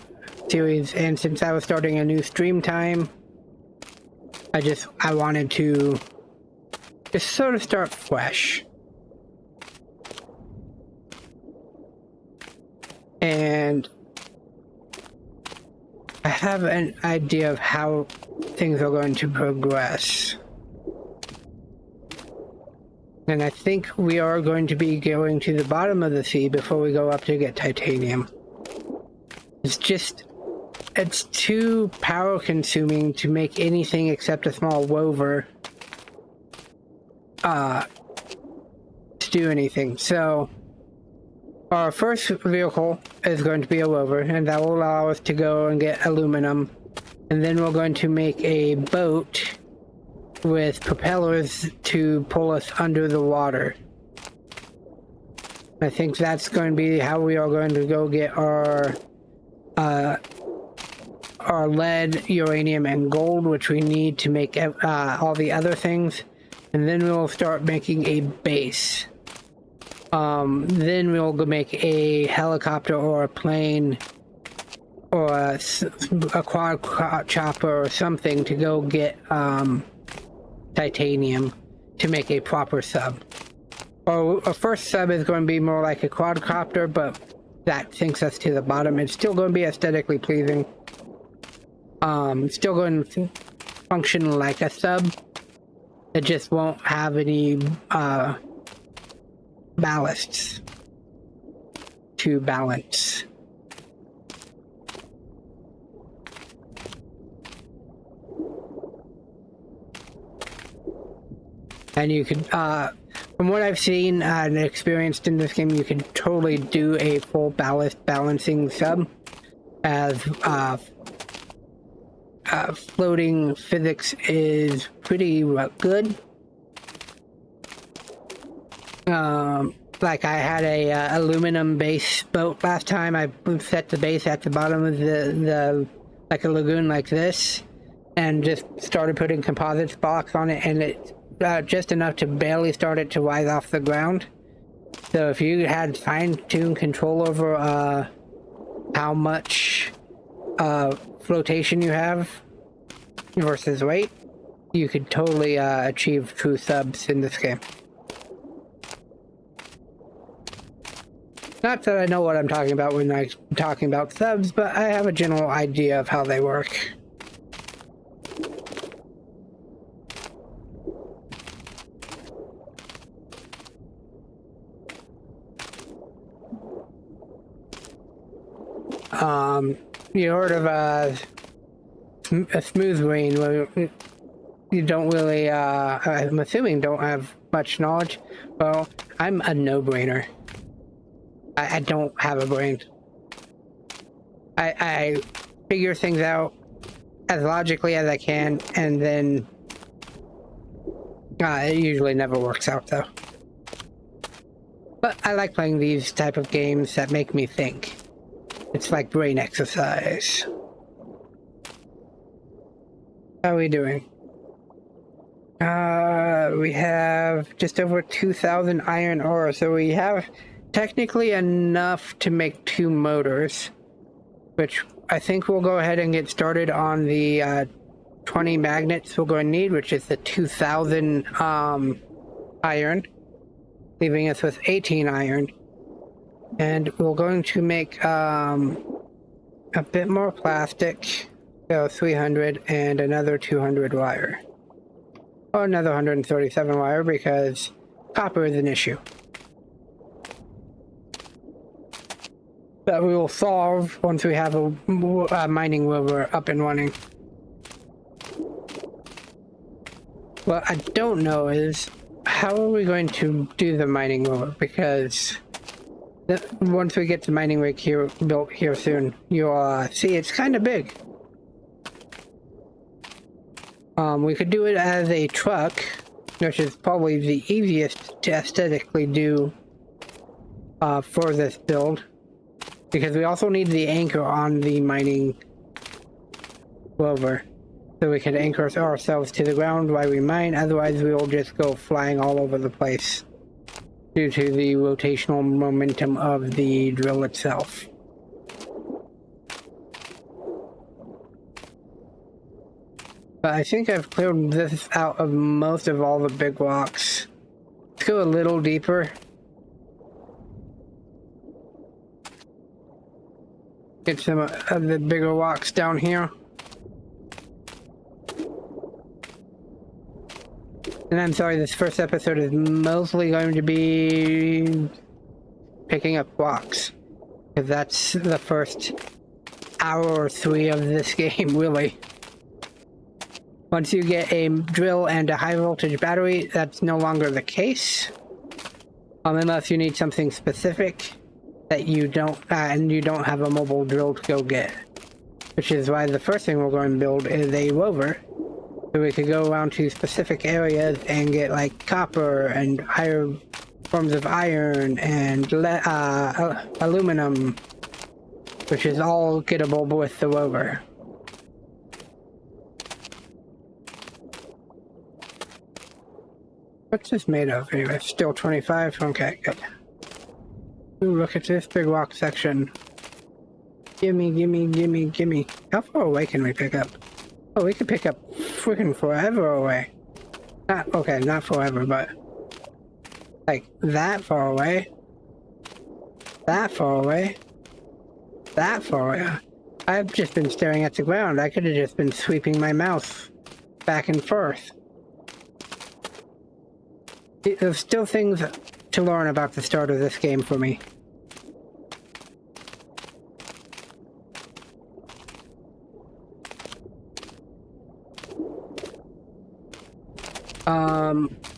series. And since I was starting a new stream time, I wanted to just sort of start fresh. And I have an idea of how things are going to progress. And I think we are going to be going to the bottom of the sea before we go up to get titanium. It's too power consuming to make anything except a small rover to do anything. So our first vehicle is going to be a rover, and that will allow us to go and get aluminum. And then we're going to make a boat with propellers to pull us under the water. I think that's going to be how we are going to go get our lead, uranium, and gold, which we need to make all the other things. And then we'll start making a base. Then we'll go make a helicopter or a plane or a quad chopper or something to go get titanium to make a proper sub. Our first sub is going to be more like a quadcopter, but that sinks us to the bottom. It's still going to be aesthetically pleasing. It's still going to function like a sub. It just won't have any ballasts to balance. And you could, from what I've seen and experienced in this game, you can totally do a full ballast balancing sub, as floating physics is pretty good. Like I had a aluminum base boat last time. I set the base at the bottom of the like a lagoon like this, and just started putting composite blocks on it, and it just enough to barely start it to rise off the ground. So if you had fine-tuned control over how much flotation you have versus weight, you could totally achieve true subs in this game. Not that I know what I'm talking about when I'm talking about subs, but I have a general idea of how they work. You heard of a smooth brain where you don't really, I'm assuming don't have much knowledge. Well, I'm a no-brainer. I don't have a brain. I figure things out as logically as I can, and then it usually never works out though. But I like playing these type of games that make me think. It's like brain exercise. How are we doing? We have just over 2,000 iron ore, so we have technically enough to make 2 motors, which I think we'll go ahead and get started on the 20 magnets we're going to need, which is the 2,000 iron, leaving us with 18 iron. And we're going to make a bit more plastic, so 300, and another 200 wire. Or another 137 wire, because copper is an issue that we will solve once we have a mining rover up and running. What I don't know is, how are we going to do the mining rover? Because once we get the mining rig built here soon, you'll see it's kind of big. We could do it as a truck, which is probably the easiest to aesthetically do for this build, because we also need the anchor on the mining rover, so we can anchor ourselves to the ground while we mine. Otherwise we will just go flying all over the place due to the rotational momentum of the drill itself. But I think I've cleared this out of most of all the big rocks. Let's go a little deeper. Get some of the bigger rocks down here. And I'm sorry, this first episode is mostly going to be picking up rocks, because that's the first hour or 3 of this game, really. Once you get a drill and a high voltage battery, that's no longer the case. Unless you need something specific that you don't, and you don't have a mobile drill to go get. Which is why the first thing we're going to build is a rover So we could go around to specific areas and get like copper and higher forms of iron and aluminum, which is all gettable with the rover. What's this made of anyway? Still 25? Okay, good. Ooh, look at this big rock section. Gimme, gimme, gimme, gimme. How far away can we pick up? Oh, we could pick up freaking forever away. Not, okay, not forever, but like that far away. That far away. That far away. I've just been staring at the ground. I could have just been sweeping my mouse back and forth. There's still things to learn about the start of this game for me.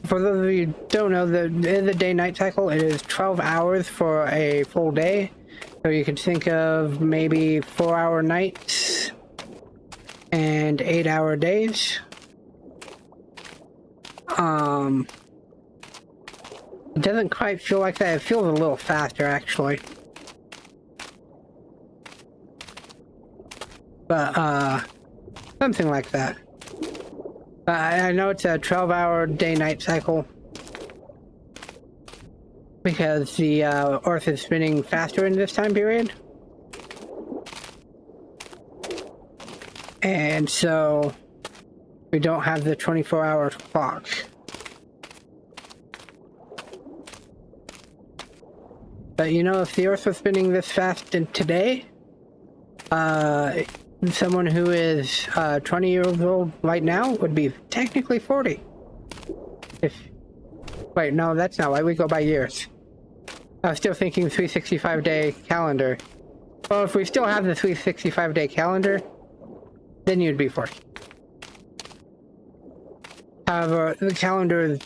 For those of you who don't know, the day-night cycle, it is 12 hours for a full day. So you could think of maybe 4-hour nights and 8-hour days. It doesn't quite feel like that. It feels a little faster, actually. But, something like that. I know it's a 12-hour day-night cycle because the Earth is spinning faster in this time period. And so we don't have the 24-hour clock. But you know, if the Earth was spinning this fast today, someone who is 20 years old right now would be technically 40. Wait, no, that's not right. We go by years. I was still thinking 365-day calendar. Well, if we still have the 365-day calendar, then you'd be 40. However, the calendar is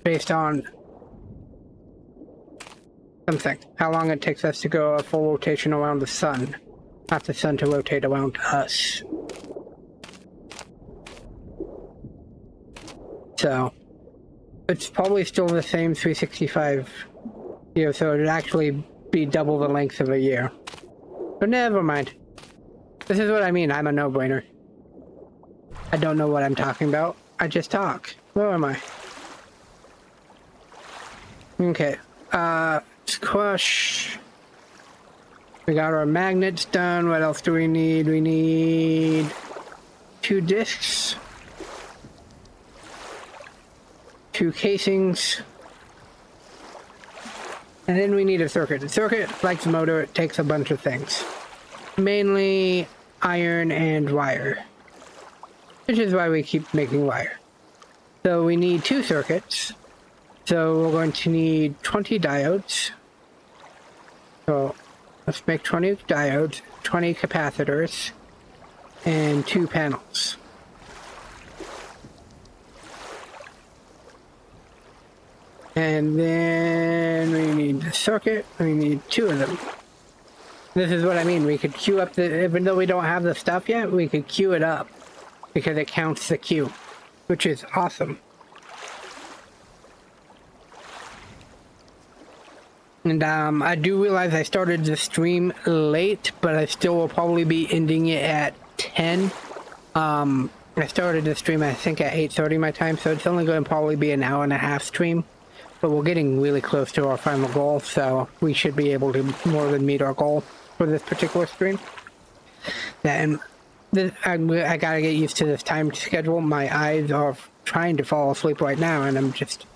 based on something. How long it takes us to go a full rotation around the sun. Not the sun to rotate around us. So, it's probably still the same 365 years, so it'd actually be double the length of a year. But never mind. This is what I mean, I'm a no-brainer. I don't know what I'm talking about. I just talk. Where am I? Okay. Crush. We got our magnets done. What else do we need? We need 2 discs, 2 casings, and then we need a circuit. The circuit, like the motor, it takes a bunch of things. Mainly iron and wire, which is why we keep making wire. So we need 2 circuits. So we're going to need 20 diodes. So let's make 20 diodes, 20 capacitors, and 2 panels. And then we need the circuit. We need 2 of them. This is what I mean. We could queue up even though we don't have the stuff yet, we could queue it up because it counts the queue, which is awesome. And I do realize I started the stream late, but I still will probably be ending it at 10. I started the stream, I think, at 8:30 my time, so it's only going to probably be an hour-and-a-half stream. But we're getting really close to our final goal, so we should be able to more than meet our goal for this particular stream. And I gotta get used to this time schedule. My eyes are trying to fall asleep right now, and I'm just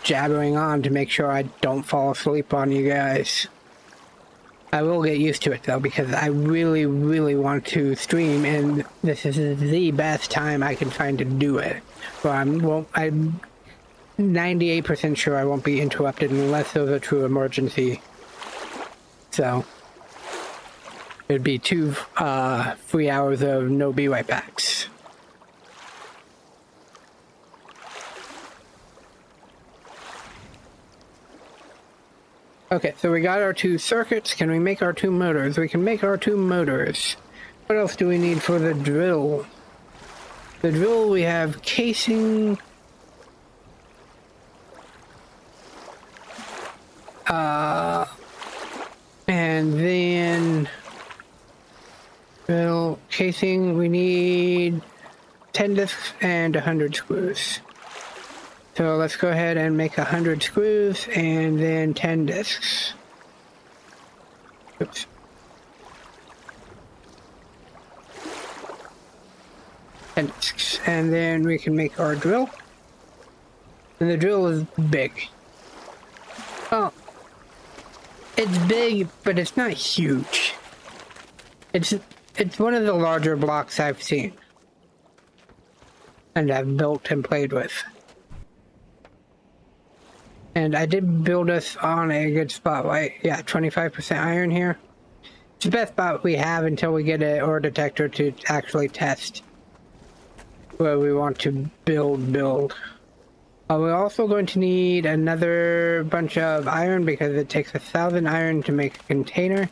jabbering on to make sure I don't fall asleep on you guys. I will get used to it though, because I really, really want to stream, and this is the best time I can find to do it. So I'm 98% sure I won't be interrupted unless there's a true emergency. So it'd be 2 free hours of no be right backs. Okay, so we got our 2 circuits. Can we make our 2 motors? We can make our 2 motors. What else do we need for the drill? The drill, we have casing. And then drill casing, we need 10 discs and 100 screws. So let's go ahead and make 100 screws and then 10 discs. Oops. And discs. And then we can make our drill. And the drill is big. Oh, it's big, but it's not huge. It's one of the larger blocks I've seen. And I've built and played with. And I did build us on a good spot, right? Yeah, 25% iron here. It's the best spot we have until we get an ore detector to actually test where we want to build. We're also going to need another bunch of iron because it takes 1,000 iron to make a container.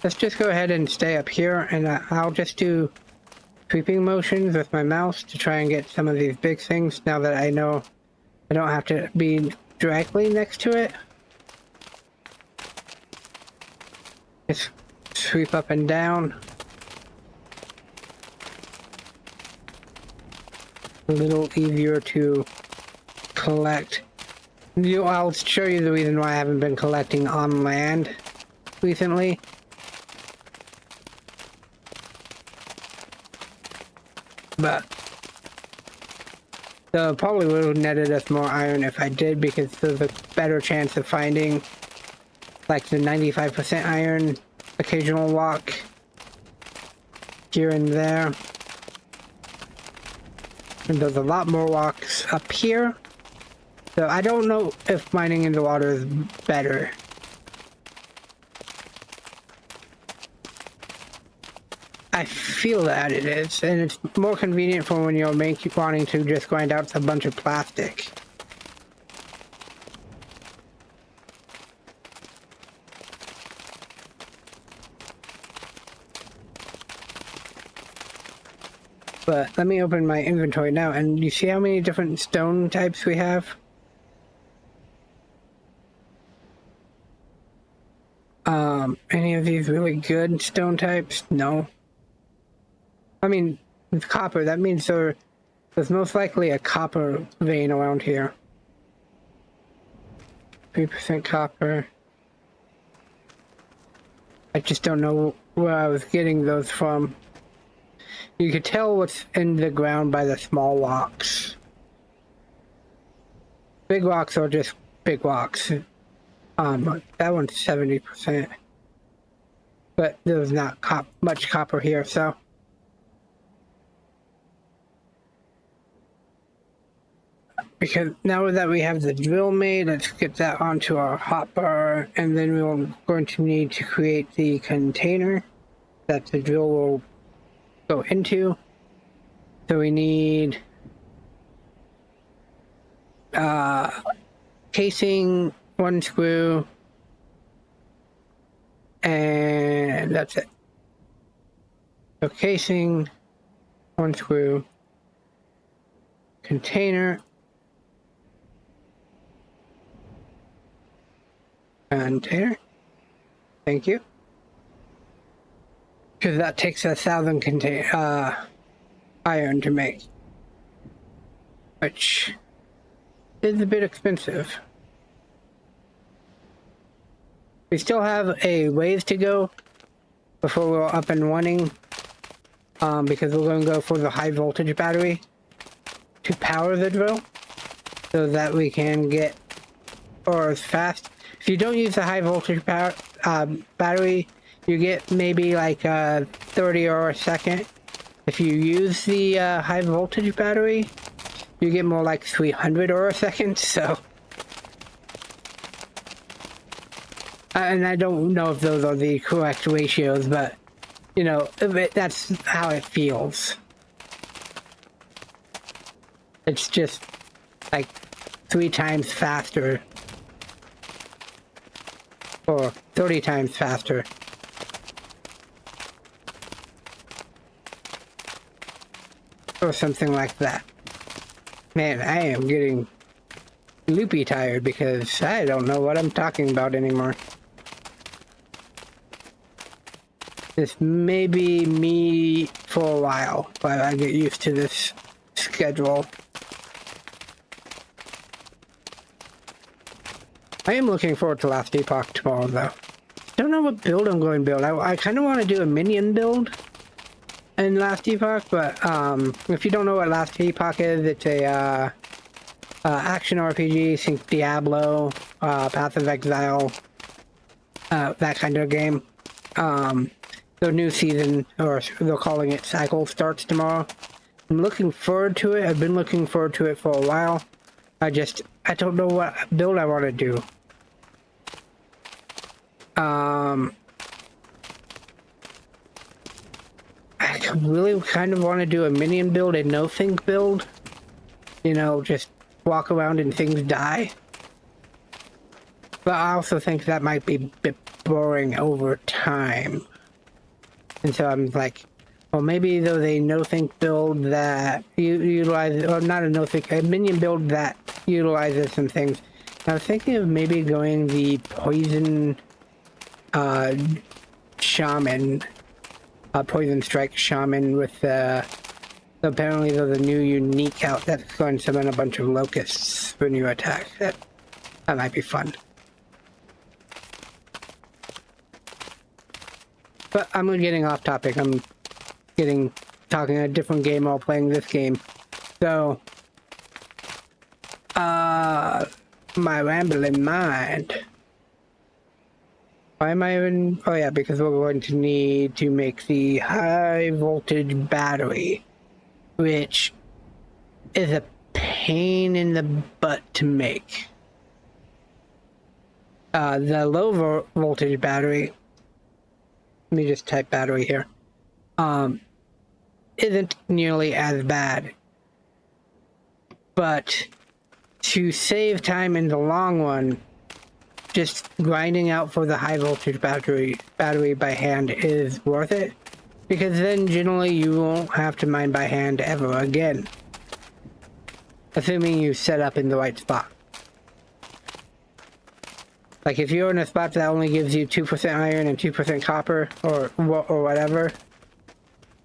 Let's just go ahead and stay up here, and I'll just do sweeping motions with my mouse to try and get some of these big things now that I know I don't have to be directly next to it. Just sweep up and down. A little easier to collect. I'll show you the reason why I haven't been collecting on land recently. But so probably would have netted us more iron if I did, because there's a better chance of finding like the 95% iron occasional walk here and there. And there's a lot more walks up here. So I don't know if mining in the water is better. I feel that it is, and it's more convenient for when you're wanting to just grind out a bunch of plastic. But let me open my inventory now, and you see how many different stone types we have? Any of these really good stone types? No. I mean, it's copper. That means there's most likely a copper vein around here. 3% copper. I just don't know where I was getting those from. You could tell what's in the ground by the small rocks. Big rocks are just big rocks. That one's 70%. But there's not much copper here, so. Because now that we have the drill made, let's get that onto our hopper, and then we're going to need to create the container that the drill will go into. So we need casing, 1 screw, and that's it. So casing, 1 screw, container, container. Thank you. Because that takes 1,000 iron to make, which is a bit expensive. We still have a ways to go before we're up and running, because we're going to go for the high voltage battery to power the drill, so that we can get ores fast. If you don't use the high voltage power battery, you get maybe like 30 ore a second. If you use the high voltage battery, you get more like 300 ore a second. So, and I don't know if those are the correct ratios, but you know, that's how it feels. It's just like 3 times faster, or 30 times faster. or something like that. Man, I am getting loopy tired because I don't know what I'm talking about anymore. This may be me for a while, but I get used to this schedule. I am looking forward to Last Epoch tomorrow, though. Don't know what build I'm going to build. I kind of want to do a minion build in Last Epoch, but if you don't know what Last Epoch is, it's a action RPG, think Diablo, Path of Exile, that kind of game. The new season, or they're calling it Cycle, starts tomorrow. I'm looking forward to it. I've been looking forward to it for a while. I don't know what build I want to do. I really kind of want to do a minion build and no think build. You know, just walk around and things die. But I also think that might be a bit boring over time. And so I'm like, well, maybe though they no-think build that utilize, or not a no-think, a minion build that utilizes some things. I was thinking of maybe going the poison shaman, poison strike shaman with apparently there's a new unique out that's going to summon a bunch of locusts when you attack. That might be fun. But I'm getting off topic. I'm talking a different game while playing this game. So, my rambling mind. Why am I even... Oh yeah, because we're going to need to make the high voltage battery, which is a pain in the butt to make. The low voltage battery... Let me just type battery here. Isn't nearly as bad. But to save time in the long run, just grinding out for the high voltage battery by hand is worth it. Because then generally you won't have to mine by hand ever again. Assuming you set up in the right spot. Like if you're in a spot that only gives you 2% iron and 2% copper or whatever,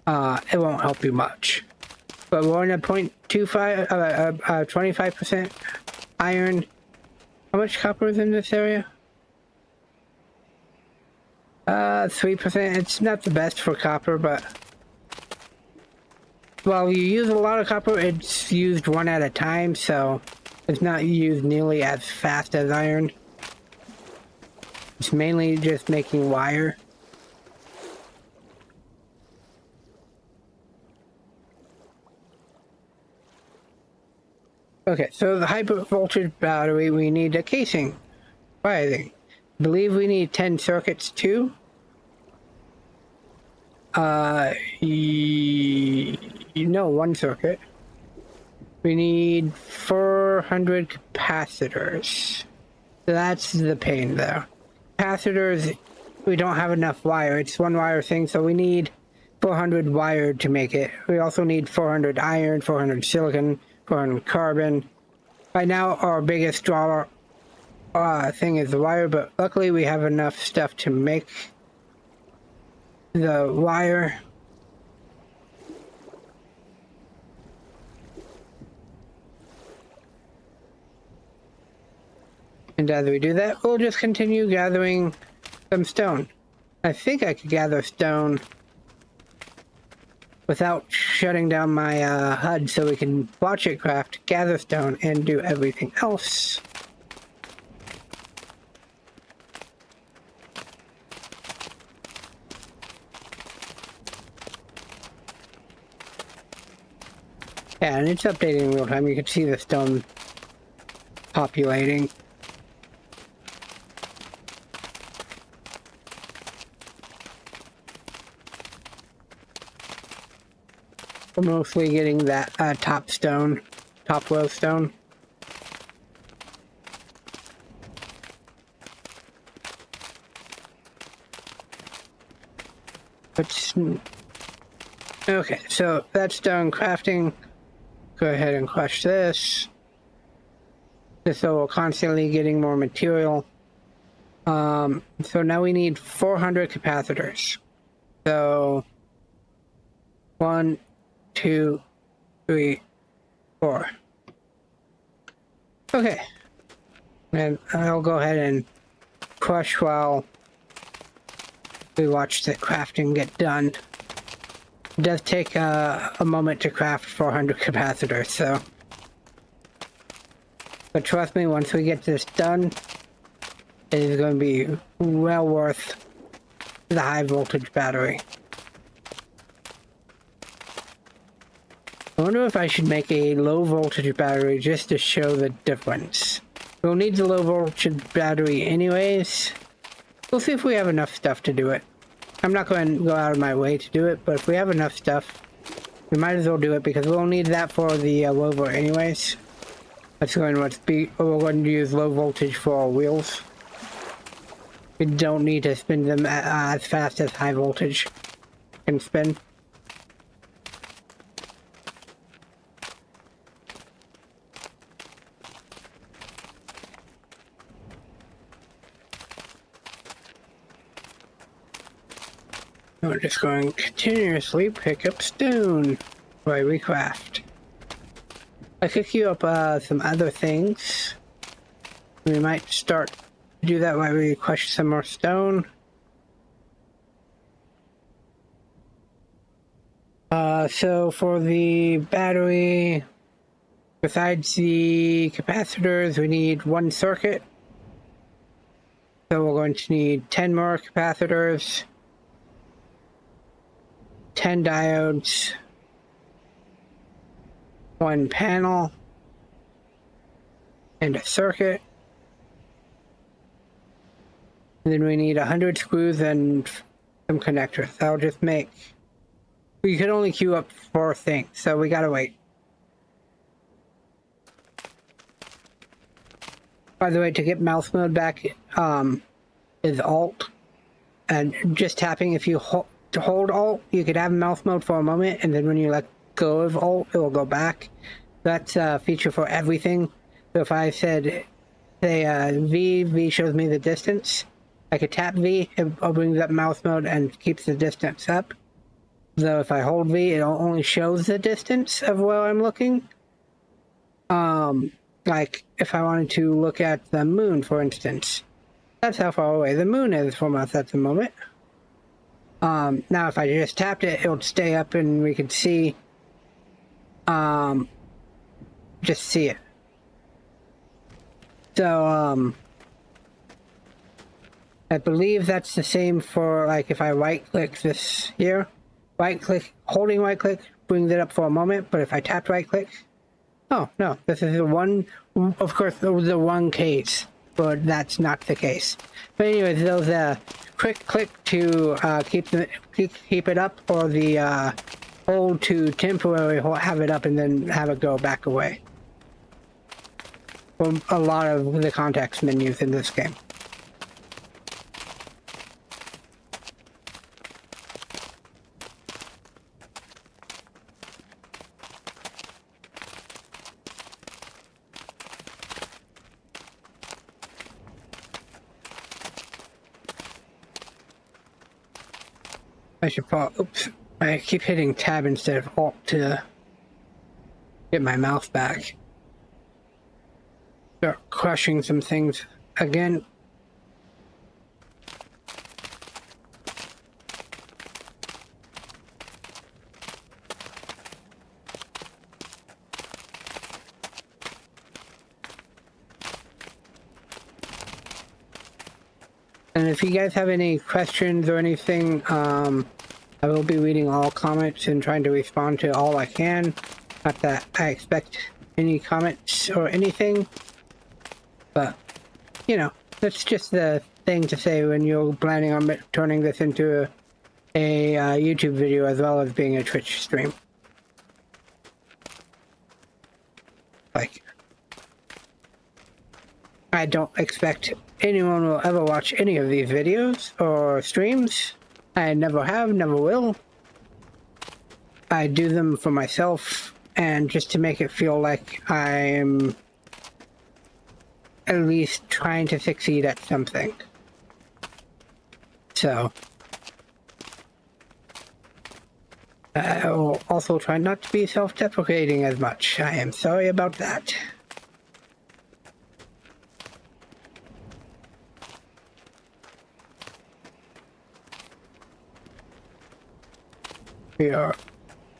it won't help you much. But we're in a 25% iron. How much copper is in this area? 3%. It's not the best for copper, but while you use a lot of copper, it's used one at a time, so it's not used nearly as fast as iron. It's mainly just making wire. Okay, so the high voltage battery, we need a casing. I believe we need 10 circuits too. No, one circuit. We need 400 capacitors. So that's the pain there. Capacitors, we don't have enough wire. It's one wire thing, so we need 400 wired to make it. We also need 400 iron, 400 silicon, 400 carbon. Right now, our biggest draw thing is the wire, but luckily we have enough stuff to make the wire. And as we do that, we'll just continue gathering some stone. I think I could gather stone without shutting down my HUD so we can watch it craft, gather stone, and do everything else. Yeah, and it's updating in real time. You can see the stone populating. We're mostly getting that top row stone. Which Okay, so that's done crafting. Go ahead and crush this. So we're constantly getting more material. So now we need 400 capacitors. So 1, 2, 3, 4. Okay. And I'll go ahead and crush while we watch the crafting get done. It does take a moment to craft 400 capacitors, so. But trust me, once we get this done, it is going to be well worth the high voltage battery. I wonder if I should make a low voltage battery just to show the difference. We'll need the low voltage battery anyways. We'll see if we have enough stuff to do it. I'm not going to go out of my way to do it, but if we have enough stuff, we might as well do it because we'll need that for the rover anyways. That's going to be, we're going to use low voltage for our wheels. We don't need to spin them as fast as high voltage can spin. We're just going to continuously pick up stone while we craft. I could queue up some other things. We might start to do that while we crush some more stone. So for the battery, besides the capacitors, we need one circuit. So we're going to need 10 more capacitors, 10 diodes, one panel, and a circuit. And then we need 100 screws and some connectors. I'll just make... We can only queue up 4 things, so we gotta wait. By the way, to get mouse mode back is Alt. And just tapping, if you hold Alt, you could have mouse mode for a moment, and then when you let go of Alt, it will go back. That's a feature for everything. So if I said, say, V shows me the distance. I could tap V, it brings up mouse mode and keeps the distance up. Though if I hold V, it only shows the distance of where I'm looking. Like if I wanted to look at the moon, for instance. That's how far away the moon is from us at the moment. Now if I just tapped it, it would stay up and we could see, just see it. So, I believe that's the same for, like, if I right-click this here. Right-click, holding right-click, brings it up for a moment, but if I tap right-click... Oh, no, this is the one... Of course, there was the one case, but that's not the case. But anyways, those, quick click to, keep it up, or the, hold to temporarily have it up and then have it go back away. For a lot of the context menus in this game. I should probably, oops, I keep hitting tab instead of Alt to get my mouse back. Start crushing some things again. And if you guys have any questions or anything, I will be reading all comments and trying to respond to all I can. Not that I expect any comments or anything, but, you know, that's just the thing to say when you're planning on turning this into a YouTube video as well as being a Twitch stream. Like, I don't expect anyone will ever watch any of these videos or streams. I never have, never will. I do them for myself and just to make it feel like I'm at least trying to succeed at something. So I will also try not to be self-deprecating as much. I am sorry about that. We are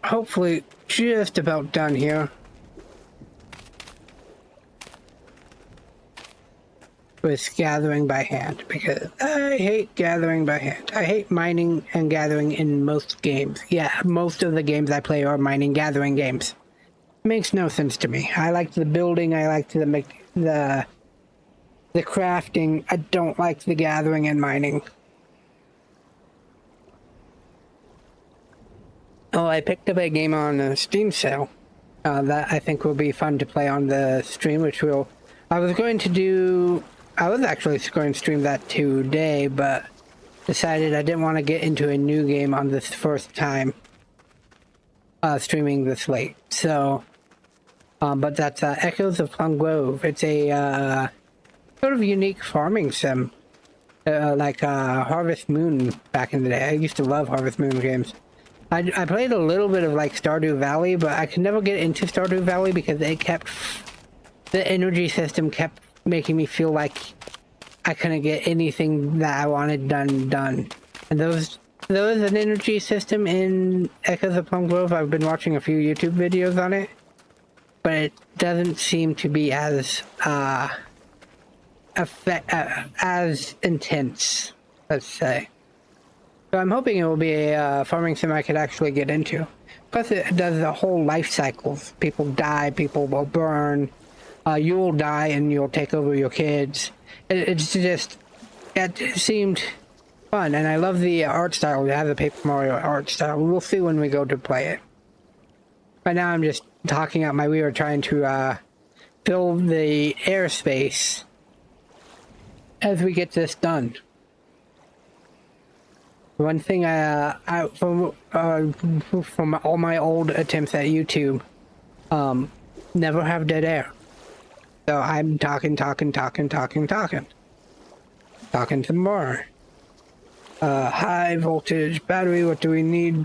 hopefully just about done here with gathering by hand, because I hate gathering by hand. I hate mining and gathering in most games. Yeah, most of the games I play are mining gathering games. It makes no sense to me. I like the building, I like the crafting. I don't like the gathering and mining. Oh, I picked up a game on a Steam sale that I think will be fun to play on the stream, which will... I was actually going to stream that today, but decided I didn't want to get into a new game on this first time streaming this late. So, but that's Echoes of Plum Grove. It's a sort of unique farming sim, like Harvest Moon back in the day. I used to love Harvest Moon games. I played a little bit of like Stardew Valley, but I could never get into Stardew Valley because the energy system kept making me feel like I couldn't get anything that I wanted done. And there was an energy system in Echoes of Plum Grove. I've been watching a few YouTube videos on it, but it doesn't seem to be as as intense, let's say. So I'm hoping it will be a farming sim I could actually get into. Plus it does the whole life cycles. People die, people will burn, you'll die and you'll take over your kids. It seemed fun, and I love the art style. They have the Paper Mario art style. We'll see when we go to play it. Right now I'm just talking out my ear trying to fill the airspace as we get this done. One thing from all my old attempts at YouTube, never have dead air. So I'm talking some more. High voltage battery, what do we need?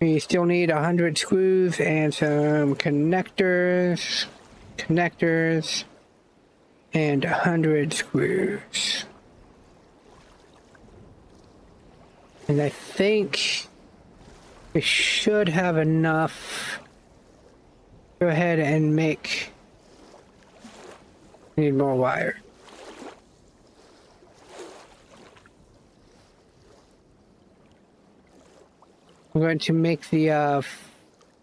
We still need 100 screws and some connectors, and 100 screws. And I think we should have enough. Go ahead and need more wire. I'm going to make the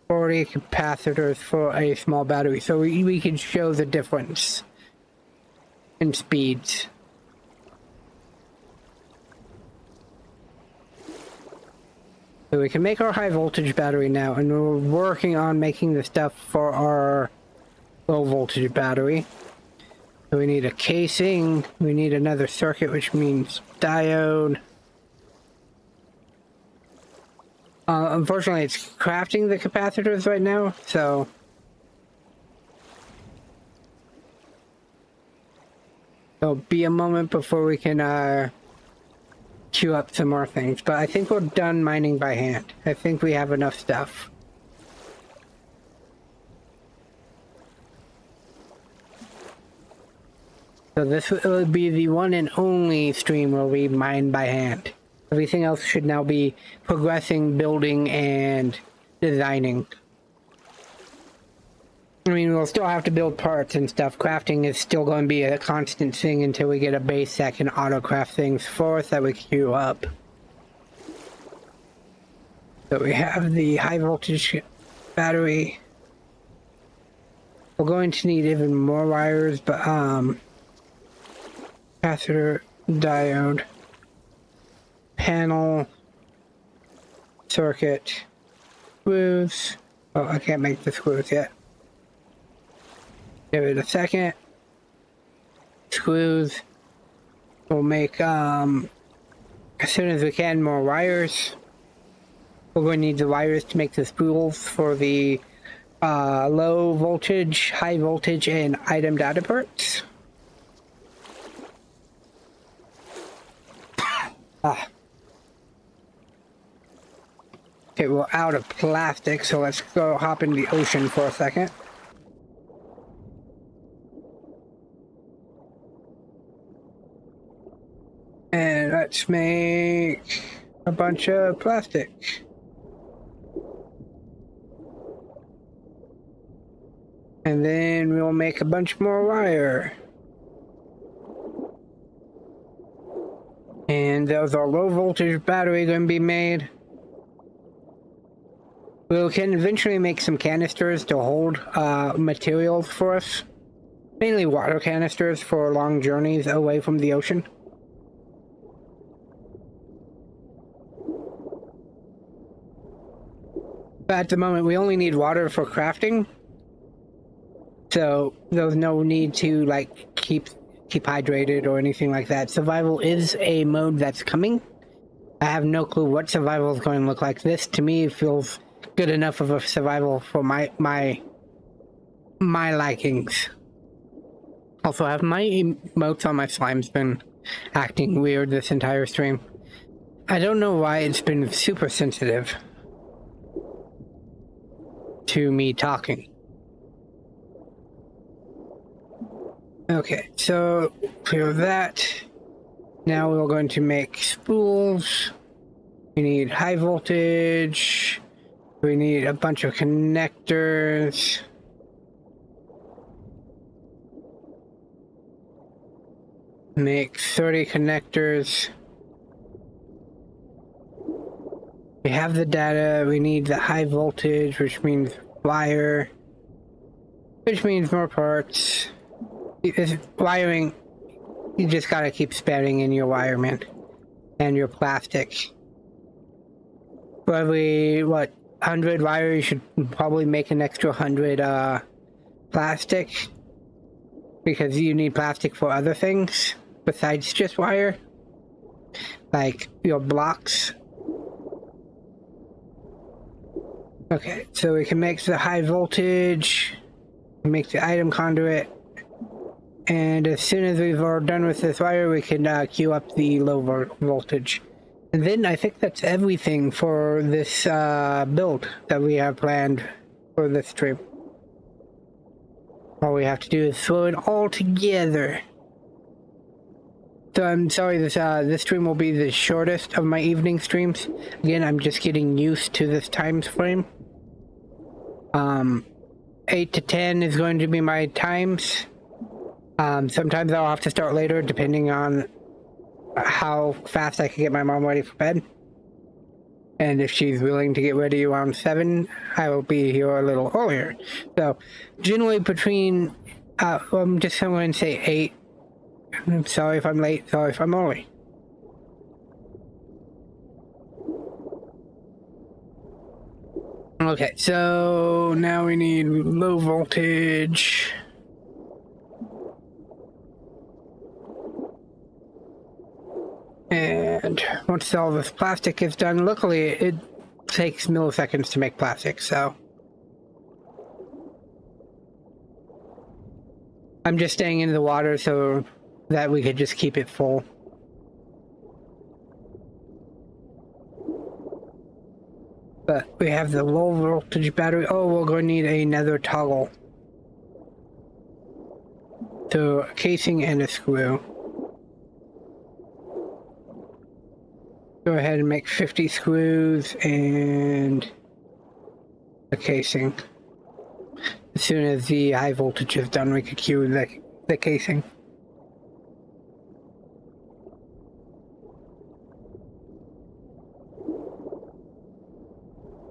40 capacitors for a small battery so we can show the difference in speeds. So we can make our high voltage battery now, and we're working on making the stuff for our low voltage battery. So we need a casing, we need another circuit, which means diode. Unfortunately, it's crafting the capacitors right now, so it'll be a moment before we can queue up some more things. But I think we're done mining by hand. I think we have enough stuff. So this will be the one and only stream where we mine by hand. Everything else should now be progressing, building, and designing. I mean, we'll still have to build parts and stuff. Crafting is still going to be a constant thing until we get a base that can auto-craft things for us that we queue up. So we have the high voltage battery. We're going to need even more wires, but capacitor, diode, panel, circuit, screws. Oh, I can't make the screws yet. Give it a second. Screws. We'll make as soon as we can, more wires. We're going to need the wires to make the spools for the low voltage, high voltage, and item data parts. Okay, we're out of plastic, so let's go hop in the ocean for a second. And let's make a bunch of plastic. And then we'll make a bunch more wire. And there's our low voltage battery going to be made. We can eventually make some canisters to hold materials for us. Mainly water canisters for long journeys away from the ocean. But at the moment, we only need water for crafting. So there's no need to like keep hydrated or anything like that. Survival is a mode that's coming. I have no clue what survival is going to look like. This to me feels good enough of a survival for my likings. Also, have my emotes on my slime's been acting weird this entire stream. I don't know why it's been super sensitive to me talking. Okay, so clear that. Now we're going to make spools. We need high voltage. We need a bunch of connectors. Make 30 connectors. We have the data. We need the high voltage, which means wire, which means more parts. This wiring, you just gotta keep spamming in your wire, man, and your plastic. For every, what, 100 wire, you should probably make an extra 100 plastic, because you need plastic for other things besides just wire, like your blocks. Okay, so we can make the high voltage, make the item conduit, and as soon as we've all done with this wire, we can queue up the low voltage. And then I think that's everything for this build that we have planned for this stream. All we have to do is throw it all together. So I'm sorry, this stream will be the shortest of my evening streams. Again, I'm just getting used to this time frame. 8 to 10 is going to be my times. Sometimes I'll have to start later depending on how fast I can get my mom ready for bed. And if she's willing to get ready around 7, I will be here a little earlier. So generally between, I'm just going to say 8. I'm sorry if I'm late, sorry if I'm early. Okay, so now we need low voltage. And once all this plastic is done, luckily it takes milliseconds to make plastic, so I'm just staying in the water so that we could just keep it full. But we have the low voltage battery. Oh, we're going to need another toggle. So a casing and a screw. Go ahead and make 50 screws and a casing. As soon as the high voltage is done, we could cue the casing.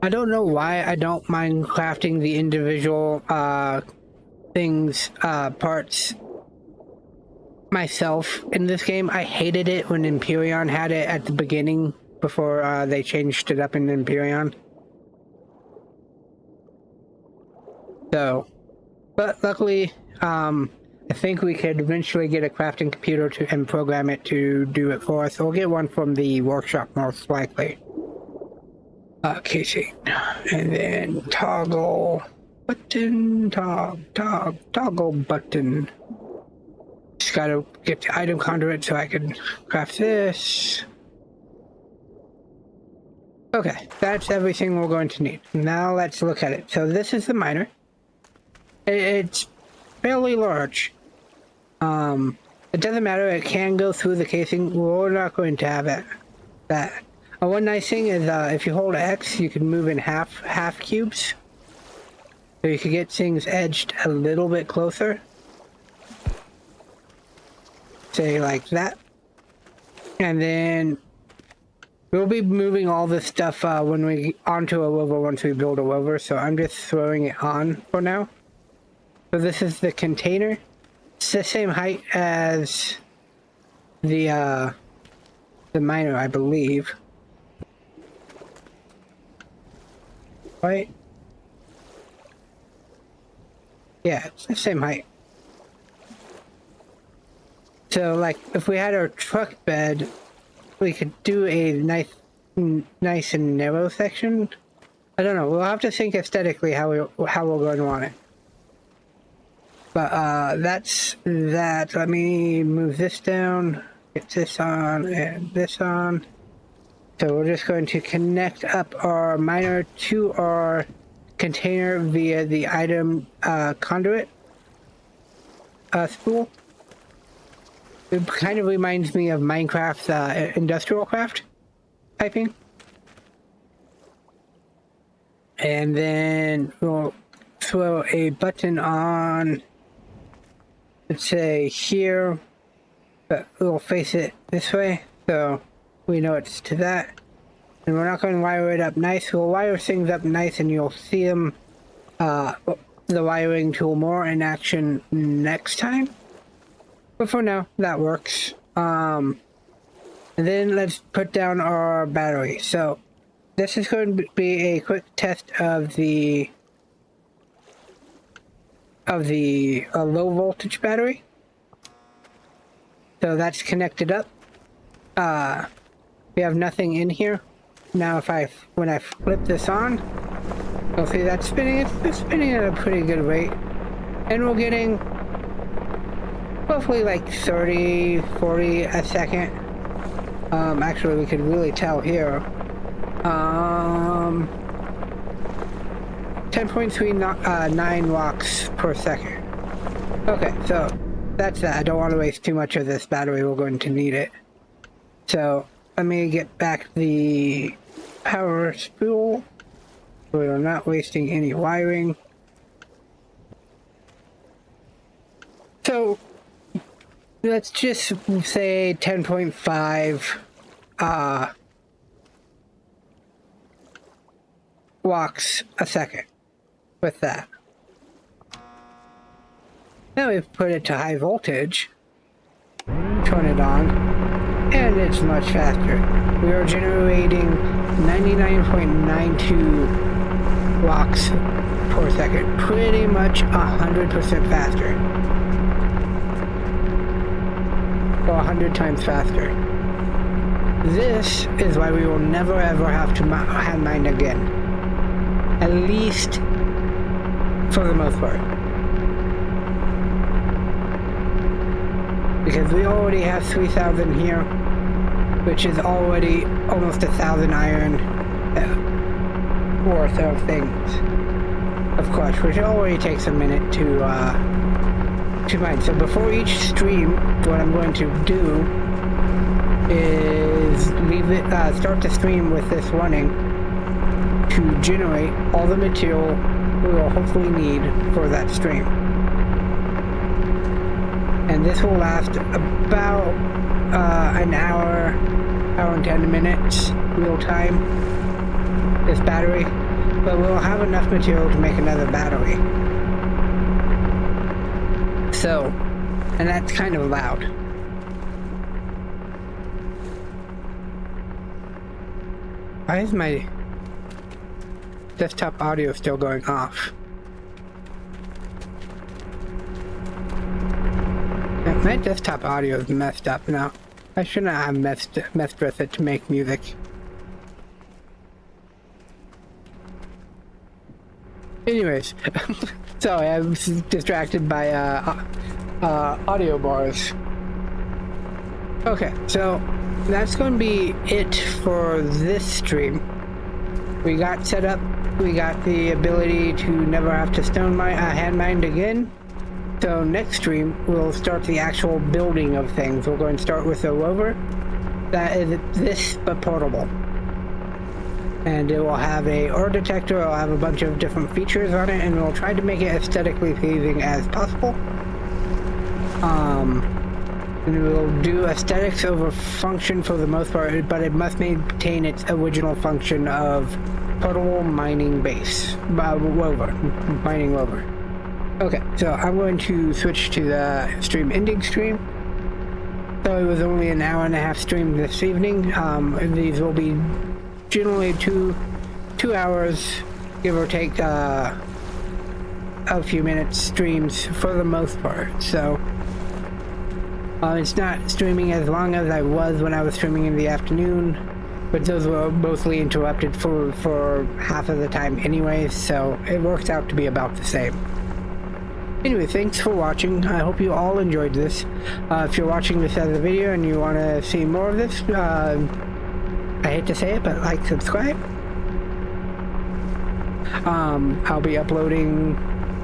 I don't know why I don't mind crafting the individual parts myself in this game. I hated it when Empyrean had it at the beginning before they changed it up in Empyrean. So, but luckily, I I think we could eventually get a crafting computer and program it to do it for us. We'll get one from the workshop most likely. Casing. And then toggle button, toggle button. Just gotta get the item conduit so I can craft this. Okay, that's everything we're going to need. Now let's look at it. So this is the miner. It's fairly large. It doesn't matter, it can go through the casing. We're not going to have it. That. One nice thing is if you hold X, you can move in half cubes. So you can get things edged a little bit closer. Say like that. And then we'll be moving all this stuff when we onto a rover once we build a rover, so I'm just throwing it on for now. So this is the container. It's the same height as the miner, I believe. Right? Yeah, it's the same height. So, like, if we had our truck bed, we could do a nice and narrow section. I don't know. We'll have to think aesthetically how we're going to want it. But that's that. Let me move this down, get this on, and this on. So we're just going to connect up our miner to our container via the item conduit spool. It kind of reminds me of Minecraft's industrial craft typing. And then we'll throw a button on, let's say here, but we'll face it this way, so we know it's to that. And we're not going to wire it up nice. We'll wire things up nice and you'll see them, the wiring tool more in action next time. But for now, that works. And then let's put down our battery. So this is going to be a quick test of the low voltage battery. So that's connected up. We have nothing in here. Now when I flip this on, you'll see that's spinning. It's spinning at a pretty good rate. And we're getting roughly like 30, 40 a second. Actually we could really tell here. 10.39 watts per second. Okay, so that's that. I don't want to waste too much of this battery. We're going to need it. So let me get back the power spool. We're not wasting any wiring. So let's just say 10.5 watts a second with that. Now we've put it to high voltage, turn it on, and it's much faster. We are generating 99.92 watts per second, pretty much 100% faster. Or 100 times faster. This is why we will never ever have to hand mine again. At least for the most part. Because we already have 3,000 here, which is already almost 1,000 iron worth of things. Of course, which already takes a minute to mine. So before each stream, what I'm going to do is start the stream with this running to generate all the material we will hopefully need for that stream. And this will last about an hour and 10 minutes real time, this battery, but we'll have enough material to make another battery. So, and that's kind of loud. Why is my desktop audio still going off? My desktop audio is messed up now. I shouldn't have messed with it to make music. Anyways, sorry, I was distracted by audio bars. Okay, so that's going to be it for this stream. We got set up. We got the ability to never have to hand mine again. So next stream, we'll start the actual building of things. We're going to start with a rover that is this, but portable. And it will have a ore detector, it'll have a bunch of different features on it, and we'll try to make it aesthetically pleasing as possible. And we'll do aesthetics over function for the most part, but it must maintain its original function of portable mining base. Mining rover. Okay, so I'm going to switch to the stream ending stream. So it was only an hour and a half stream this evening. These will be generally two hours, give or take a few minutes streams for the most part. So it's not streaming as long as I was when I was streaming in the afternoon, but those were mostly interrupted for half of the time anyways, so it works out to be about the same. Anyway, thanks for watching. I hope you all enjoyed this. If you're watching this as a video and you want to see more of this, I hate to say it, but like, subscribe. I'll be uploading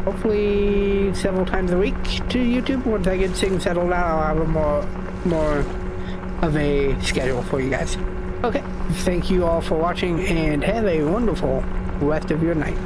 hopefully several times a week to YouTube. Once I get things settled out, I'll have a more of a schedule for you guys. Okay, thank you all for watching and have a wonderful rest of your night.